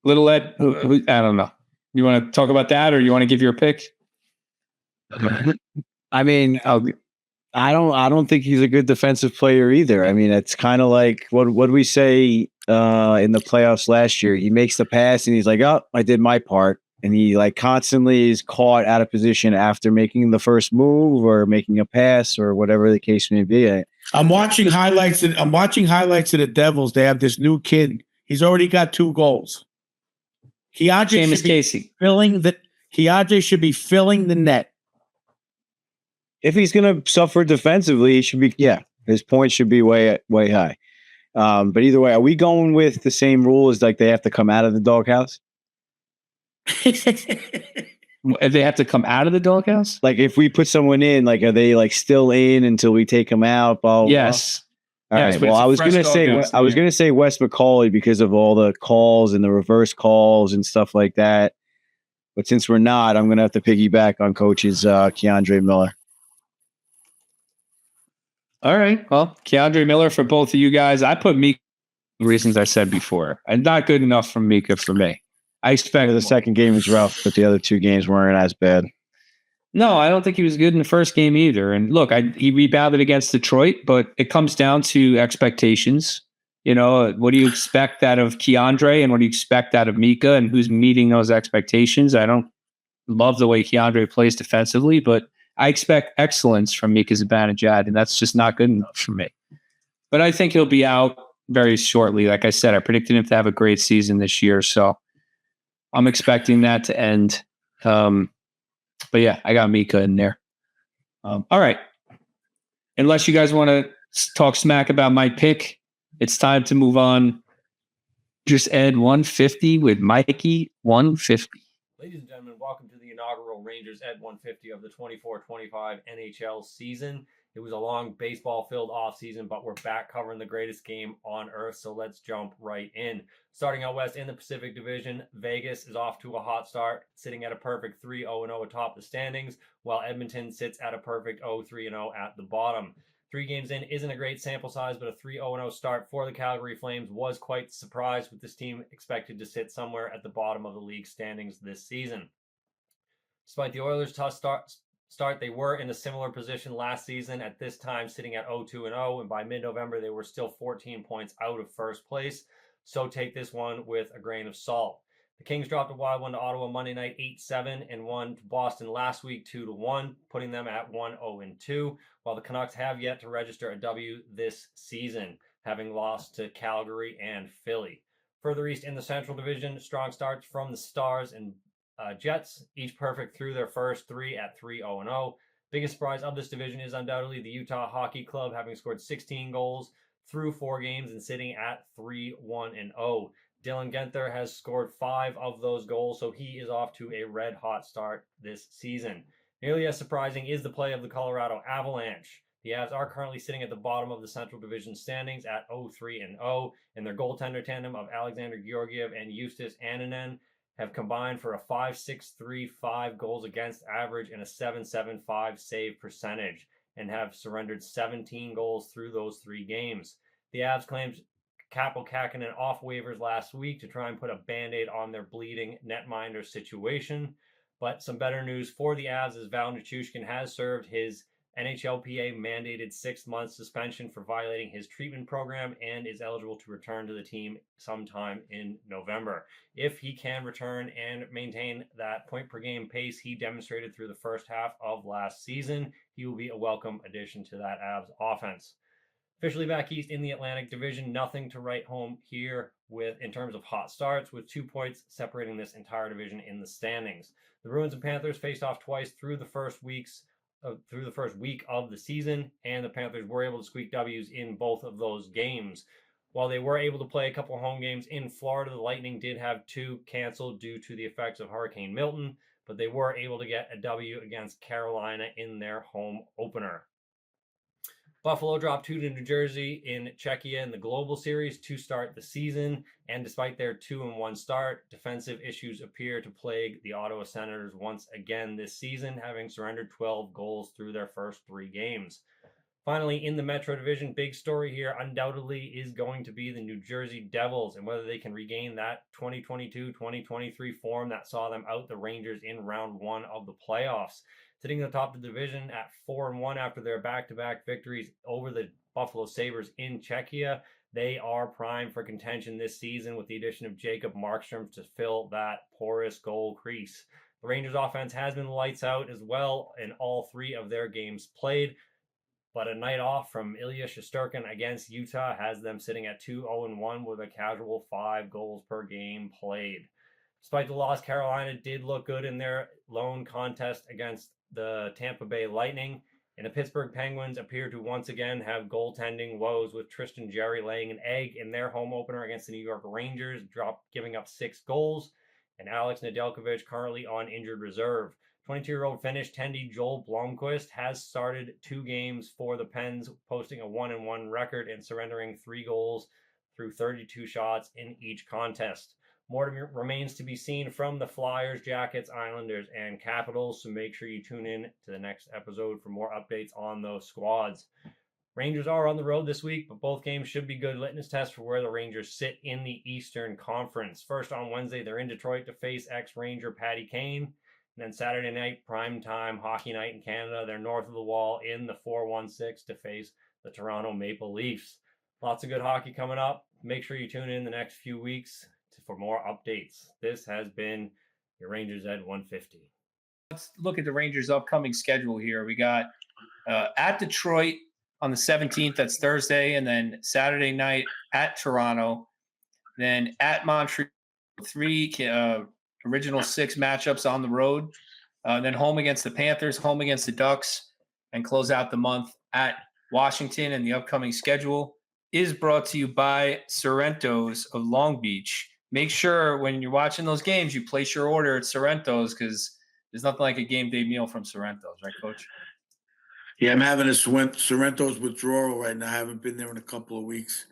Little Ed, I don't know. You want to talk about that or you want to give your pick? I mean, I don't think he's a good defensive player either. I mean, it's kind of like what we say in the playoffs last year. He makes the pass and he's like, "Oh, I did my part," and he like constantly is caught out of position after making the first move or making a pass or whatever the case may be. I'm watching highlights of the Devils. They have this new kid. He's already got 2 goals. Keandre Seamus should be Casey. Keandre should be filling the net. If he's going to suffer defensively, he should be. Yeah, his points should be way high. But either way, are we going with the same rule as like they have to come out of the doghouse? They have to come out of the doghouse? Like if we put someone in, like are they like still in until we take them out? Blah, blah, Yes. All Yes, right. but Well, it's a I was fresh gonna say doghouse, I was yeah. gonna say Wes McCauley because of all the calls and the reverse calls and stuff like that. But since we're not, I'm gonna have to piggyback on Coach's Keandre Miller. All right. Well, Keandre Miller for both of you guys. I put Mika for the reasons I said before. And not good enough from Mika for me. I expect The second game was rough, but the other 2 games weren't as bad. No, I don't think he was good in the first game either. And look, he rebounded against Detroit, but it comes down to expectations. You know, what do you expect out of Keandre and what do you expect out of Mika and who's meeting those expectations? I don't love the way Keandre plays defensively, but I expect excellence from Mika Zibanejad, and that's just not good enough for me. But I think he'll be out very shortly. Like I said, I predicted him to have a great season this year, so I'm expecting that to end. But yeah, I got Mika in there. All right. Unless you guys want to talk smack about my pick, it's time to move on. Just Ed 150 with Mikey 150. Ladies and gentlemen, welcome to the inaugural Rangers Ed 150 of the 24-25 NHL season. It was a long baseball-filled offseason, but we're back covering the greatest game on earth, so let's jump right in. Starting out west in the Pacific Division, Vegas is off to a hot start, sitting at a perfect 3-0-0 atop the standings, while Edmonton sits at a perfect 0-3-0 at the bottom. 3 games in isn't a great sample size, but a 3-0-0 start for the Calgary Flames was quite the surprise, with this team expected to sit somewhere at the bottom of the league standings this season. Despite the Oilers' tough start, they were in a similar position last season, at this time sitting at 0-2-0, and by mid-November they were still 14 points out of first place, so take this one with a grain of salt. The Kings dropped a wild one to Ottawa Monday night 8-7 and won to Boston last week 2-1, putting them at 1-0-2, while the Canucks have yet to register a W this season, having lost to Calgary and Philly. Further east in the Central Division, strong starts from the Stars and Jets, each perfect through their first 3 at 3-0-0. Biggest surprise of this division is undoubtedly the Utah Hockey Club, having scored 16 goals through 4 games and sitting at 3-1-0. Dylan Guenther has scored 5 of those goals, so he is off to a red-hot start this season. Nearly as surprising is the play of the Colorado Avalanche. The Avs are currently sitting at the bottom of the Central Division standings at 0-3-0, and their goaltender tandem of Alexander Georgiev and Justus Annunen have combined for a 5.635 goals against average and a 7.75 save percentage, and have surrendered 17 goals through those 3 games. The Avs claimed Kaapo Kähkönen off waivers last week to try and put a Band-Aid on their bleeding netminder situation. But some better news for the Avs is Val Nichushkin has served his NHLPA mandated 6-month suspension for violating his treatment program and is eligible to return to the team sometime in November. If he can return and maintain that point per game pace he demonstrated through the first half of last season, he will be a welcome addition to that Avs offense. Officially back east in the Atlantic Division, nothing to write home here with in terms of hot starts, with 2 points separating this entire division in the standings. The Bruins and Panthers faced off twice through the first week of the season, and the Panthers were able to squeak W's in both of those games. While they were able to play a couple home games in Florida, the Lightning did have 2 canceled due to the effects of Hurricane Milton, but they were able to get a W against Carolina in their home opener. Buffalo dropped 2 to New Jersey in Czechia in the Global Series to start the season, and despite their 2-1 start, defensive issues appear to plague the Ottawa Senators once again this season, having surrendered 12 goals through their first 3 games. Finally, in the Metro Division, big story here undoubtedly is going to be the New Jersey Devils and whether they can regain that 2022-2023 form that saw them out the Rangers in round 1 of the playoffs. Sitting atop the division at 4-1 after their back-to-back victories over the Buffalo Sabres in Czechia, they are primed for contention this season with the addition of Jacob Markstrom to fill that porous goal crease. The Rangers offense has been lights out as well in all 3 of their games played, but a night off from Ilya Shesterkin against Utah has them sitting at 2-0-1 with a casual 5 goals per game played. Despite the loss, Carolina did look good in their lone contest against the Tampa Bay Lightning, and the Pittsburgh Penguins appear to once again have goaltending woes, with Tristan Jarry laying an egg in their home opener against the New York Rangers, giving up 6 goals, and Alex Nedeljkovic currently on injured reserve. 22-year-old Finnish tendy Joel Blomqvist has started 2 games for the Pens, posting a 1-1 record and surrendering 3 goals through 32 shots in each contest. More remains to be seen from the Flyers, Jackets, Islanders, and Capitals, so make sure you tune in to the next episode for more updates on those squads. Rangers are on the road this week, but both games should be good litmus tests for where the Rangers sit in the Eastern Conference. First on Wednesday, they're in Detroit to face ex-Ranger Patty Kane. And then Saturday night, primetime hockey night in Canada, they're north of the wall in the 416 to face the Toronto Maple Leafs. Lots of good hockey coming up. Make sure you tune in the next few weeks for more updates. This has been your Rangers at 150. Let's look at the Rangers' upcoming schedule here. We got at Detroit on the 17th, that's Thursday, and then Saturday night at Toronto, then at Montreal, 3 original 6 matchups on the road, then home against the Panthers, home against the Ducks, and close out the month at Washington. And the upcoming schedule is brought to you by Sorrento's of Long Beach. Make sure when you're watching those games, you place your order at Sorrento's, because there's nothing like a game day meal from Sorrento's, right, Coach? Yeah, I'm having a Sorrento's withdrawal right now. I haven't been there in a couple of weeks.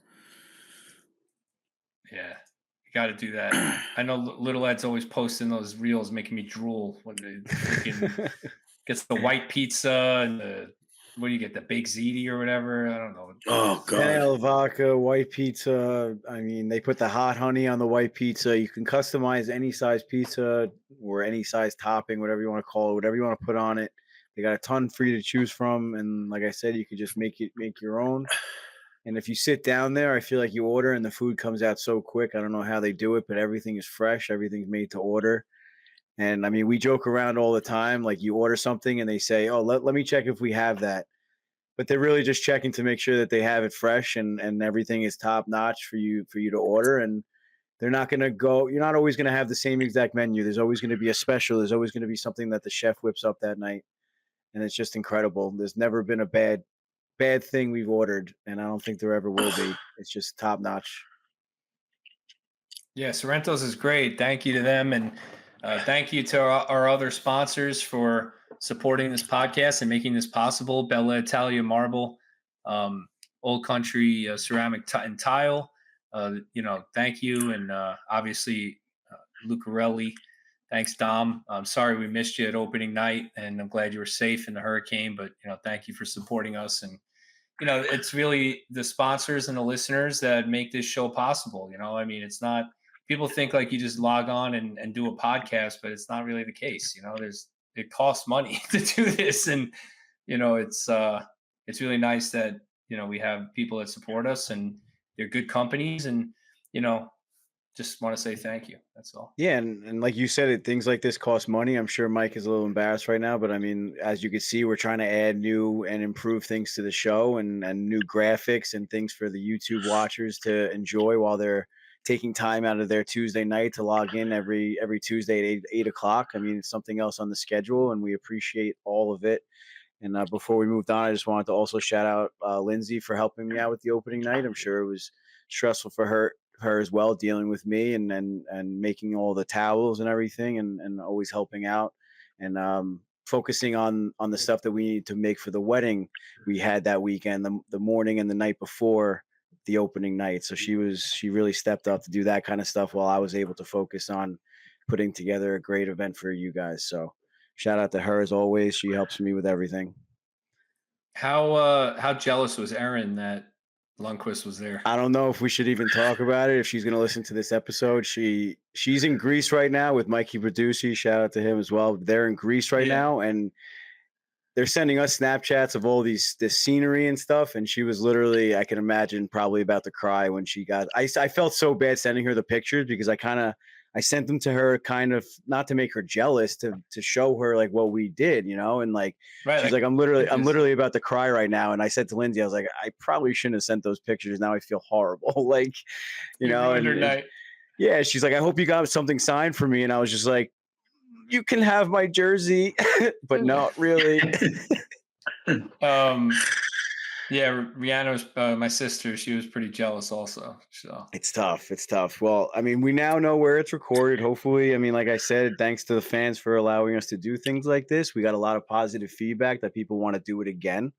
Yeah, you got to do that. I know Little Ed's always posting those reels, making me drool when they freaking gets the white pizza and the what do you get, the baked ziti or whatever? I don't know. Oh Penne God. alla vodka, white pizza. I mean, they put the hot honey on the white pizza. You can customize any size pizza or any size topping, whatever you want to call it, whatever you want to put on it. They got a ton for you to choose from, and like I said, you could just make your own. And if you sit down there, I feel like you order and the food comes out so quick. I don't know how they do it, but everything is fresh. Everything's made to order. And I mean, we joke around all the time. Like you order something and they say, "Oh, let me check if we have that." But they're really just checking to make sure that they have it fresh and everything is top notch for you to order. And they're not going to go. You're not always going to have the same exact menu. There's always going to be a special. There's always going to be something that the chef whips up that night, and it's just incredible. There's never been a bad thing we've ordered, and I don't think there ever will be. It's just top notch. Yeah, Sorrento's is great. Thank you to them, and thank you to our other sponsors for supporting this podcast and making this possible. Bella Italia Marble, Old Country Ceramic and Tile. Thank you, and obviously Lucarelli. Thanks, Dom. I'm sorry we missed you at opening night, and I'm glad you were safe in the hurricane. But thank you for supporting us, and it's really the sponsors and the listeners that make this show possible. I mean, it's not. People think like you just log on and do a podcast, but it's not really the case. It costs money to do this, and it's really nice that we have people that support us, and they're good companies, and just want to say thank you. That's all. Yeah, and like you said, things like this cost money. I'm sure Mike is a little embarrassed right now, but I mean, as you can see, we're trying to add new and improve things to the show and new graphics and things for the YouTube watchers to enjoy while they're taking time out of their Tuesday night to log in every Tuesday at 8 o'clock. I mean, it's something else on the schedule, and we appreciate all of it. And before we moved on, I just wanted to also shout out Lindsay for helping me out with the opening night. I'm sure it was stressful for her as well, dealing with me and making all the towels and everything, and always helping out and focusing on the stuff that we need to make for the wedding we had that weekend, the morning and the night before the opening night. So she really stepped up to do that kind of stuff while I was able to focus on putting together a great event for you guys. So shout out to her as always. She helps me with everything. How jealous was Erin that Lundquist was there? I don't know if we should even talk about it. If she's going to listen to this episode, she's in Greece right now with Mikey Produci. Shout out to him as well. They're in Greece right now, and they're sending us Snapchats of all this scenery and stuff. And she was literally, I can imagine, probably about to cry when she got. I felt so bad sending her the pictures because I sent them to her kind of not to make her jealous, to show her like what we did, and like she's like I'm literally about to cry right now. And I said to Lindsay, I was like, I probably shouldn't have sent those pictures. Now I feel horrible, like yeah. She's like, I hope you got something signed for me, and I was just like, you can have my jersey, but not really. Yeah, Rihanna was my sister. She was pretty jealous also. So it's tough. Well, I mean, we now know where it's recorded. Hopefully, I mean, like I said, thanks to the fans for allowing us to do things like this. We got a lot of positive feedback that people want to do it again.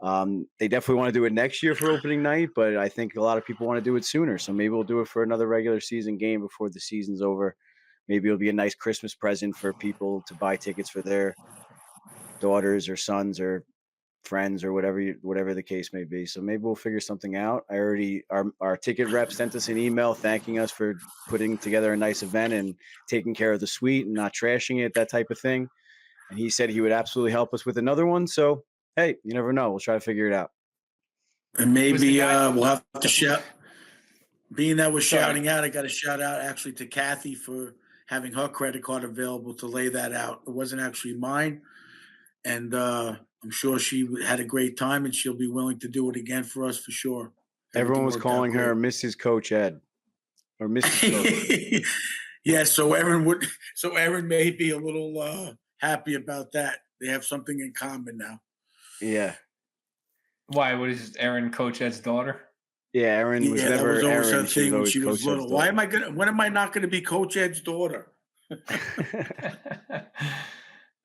They definitely want to do it next year for opening night, but I think a lot of people want to do it sooner. So maybe we'll do it for another regular season game before the season's over. Maybe it'll be a nice Christmas present for people to buy tickets for their daughters or sons or friends or whatever the case may be. So maybe we'll figure something out. Our ticket rep sent us an email thanking us for putting together a nice event and taking care of the suite and not trashing it, that type of thing. And he said he would absolutely help us with another one. So, hey, you never know. We'll try to figure it out. And maybe we'll have to shout. Being that we're shouting out, I got to shout out actually to Kathy for having her credit card available to lay that out. It wasn't actually mine. And I'm sure she had a great time, and she'll be willing to do it again for us for sure. Everyone was calling her Mrs. Coach Ed or Mrs. Coach. Yeah, so Erin may be a little happy about that. They have something in common now. Yeah. Why? What is Erin Coach Ed's daughter? Yeah, Erin was never that was always Erin. her thing when she was little. When am I not going to be Coach Ed's daughter?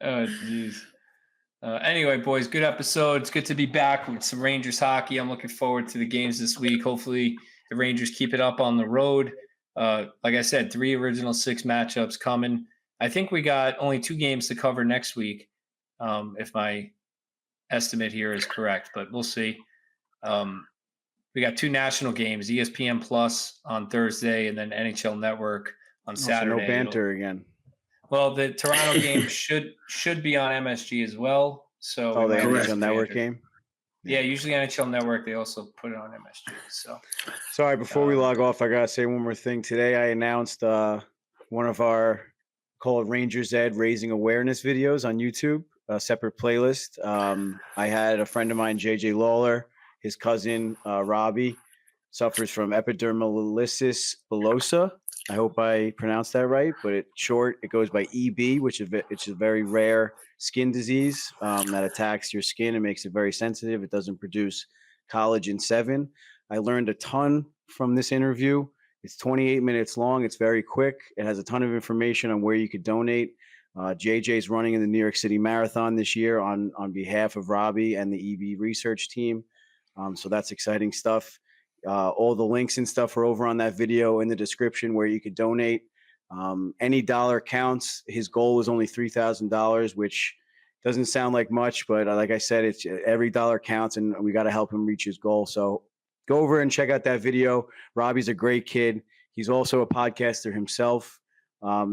Oh, jeez. Anyway, boys, good episode. It's good to be back with some Rangers hockey. I'm looking forward to the games this week. Hopefully, the Rangers keep it up on the road. Like I said, 3 original 6 matchups coming. I think we got only 2 games to cover next week, if my estimate here is correct, but we'll see. We got 2 national games, ESPN Plus on Thursday and then NHL Network on Saturday. No banter again. Well, the Toronto game should be on MSG as well. So the Correct. NHL Network game? Yeah, usually NHL Network, they also put it on MSG. So Sorry, before we log off, I got to say one more thing. Today I announced one of our called Rangers Ed Raising Awareness videos on YouTube, a separate playlist. I had a friend of mine, JJ Lawler, his cousin, Robbie, suffers from epidermolysis bullosa. I hope I pronounced that right, but it goes by EB, which is a very rare skin disease that attacks your skin and makes it very sensitive. It doesn't produce collagen 7. I learned a ton from this interview. It's 28 minutes long. It's very quick. It has a ton of information on where you could donate. JJ's running in the New York City Marathon this year on behalf of Robbie and the EB research team. So that's exciting stuff. All the links and stuff are over on that video in the description where you could donate. Any dollar counts. His goal is only $3,000, which doesn't sound like much, but like I said, it's every dollar counts, and we got to help him reach his goal. So go over and check out that video. Robbie's a great kid. He's also a podcaster himself.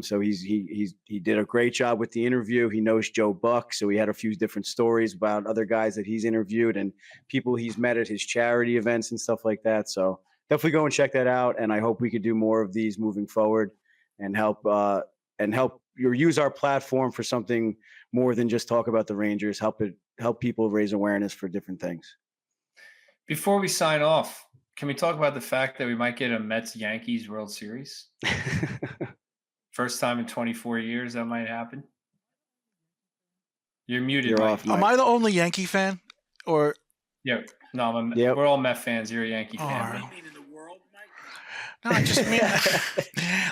So he did a great job with the interview. He knows Joe Buck, so he had a few different stories about other guys that he's interviewed and people he's met at his charity events and stuff like that. So definitely go and check that out. And I hope we could do more of these moving forward and help use our platform for something more than just talk about the Rangers. Help people raise awareness for different things. before we sign off, can we talk about the fact that we might get a Mets-Yankees World Series? First time in 24 years that might happen. You're muted, You're Mike. off, Mike. Am I the only Yankee fan? Or Yeah, no, Yep. we're all Met fans. You're a Yankee fan. All right. I mean, in the world, Mike. no, I just mean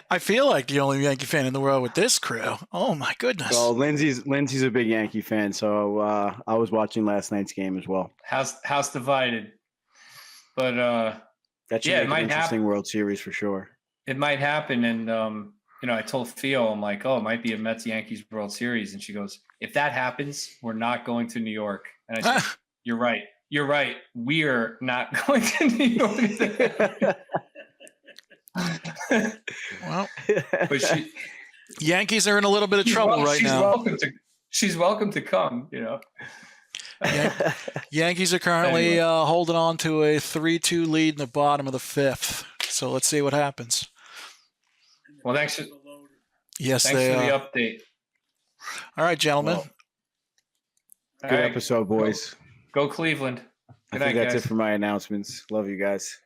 I feel like the only Yankee fan in the world with this crew. Oh my goodness. Well, Lindsay's a big Yankee fan, so I was watching last night's game as well. House divided. But That should Yeah, it make might an interesting happen. World Series for sure. it might happen. And I told Theo, I'm like, oh, it might be a Mets-Yankees World Series. And she goes, if that happens, we're not going to New York. And I said, you're right. You're right. We're not going to New York. Well, But Yankees are in a little bit of trouble right now. She's welcome to come, Yankees are currently Anyway. holding on to a 3-2 lead in the bottom of the 5th. So let's see what happens. Well, thanks for Yes, the they are. update. All right, gentlemen. Well, All Good right. episode, boys. Go Cleveland. I Good think night, that's guys. it for my announcements. Love you guys.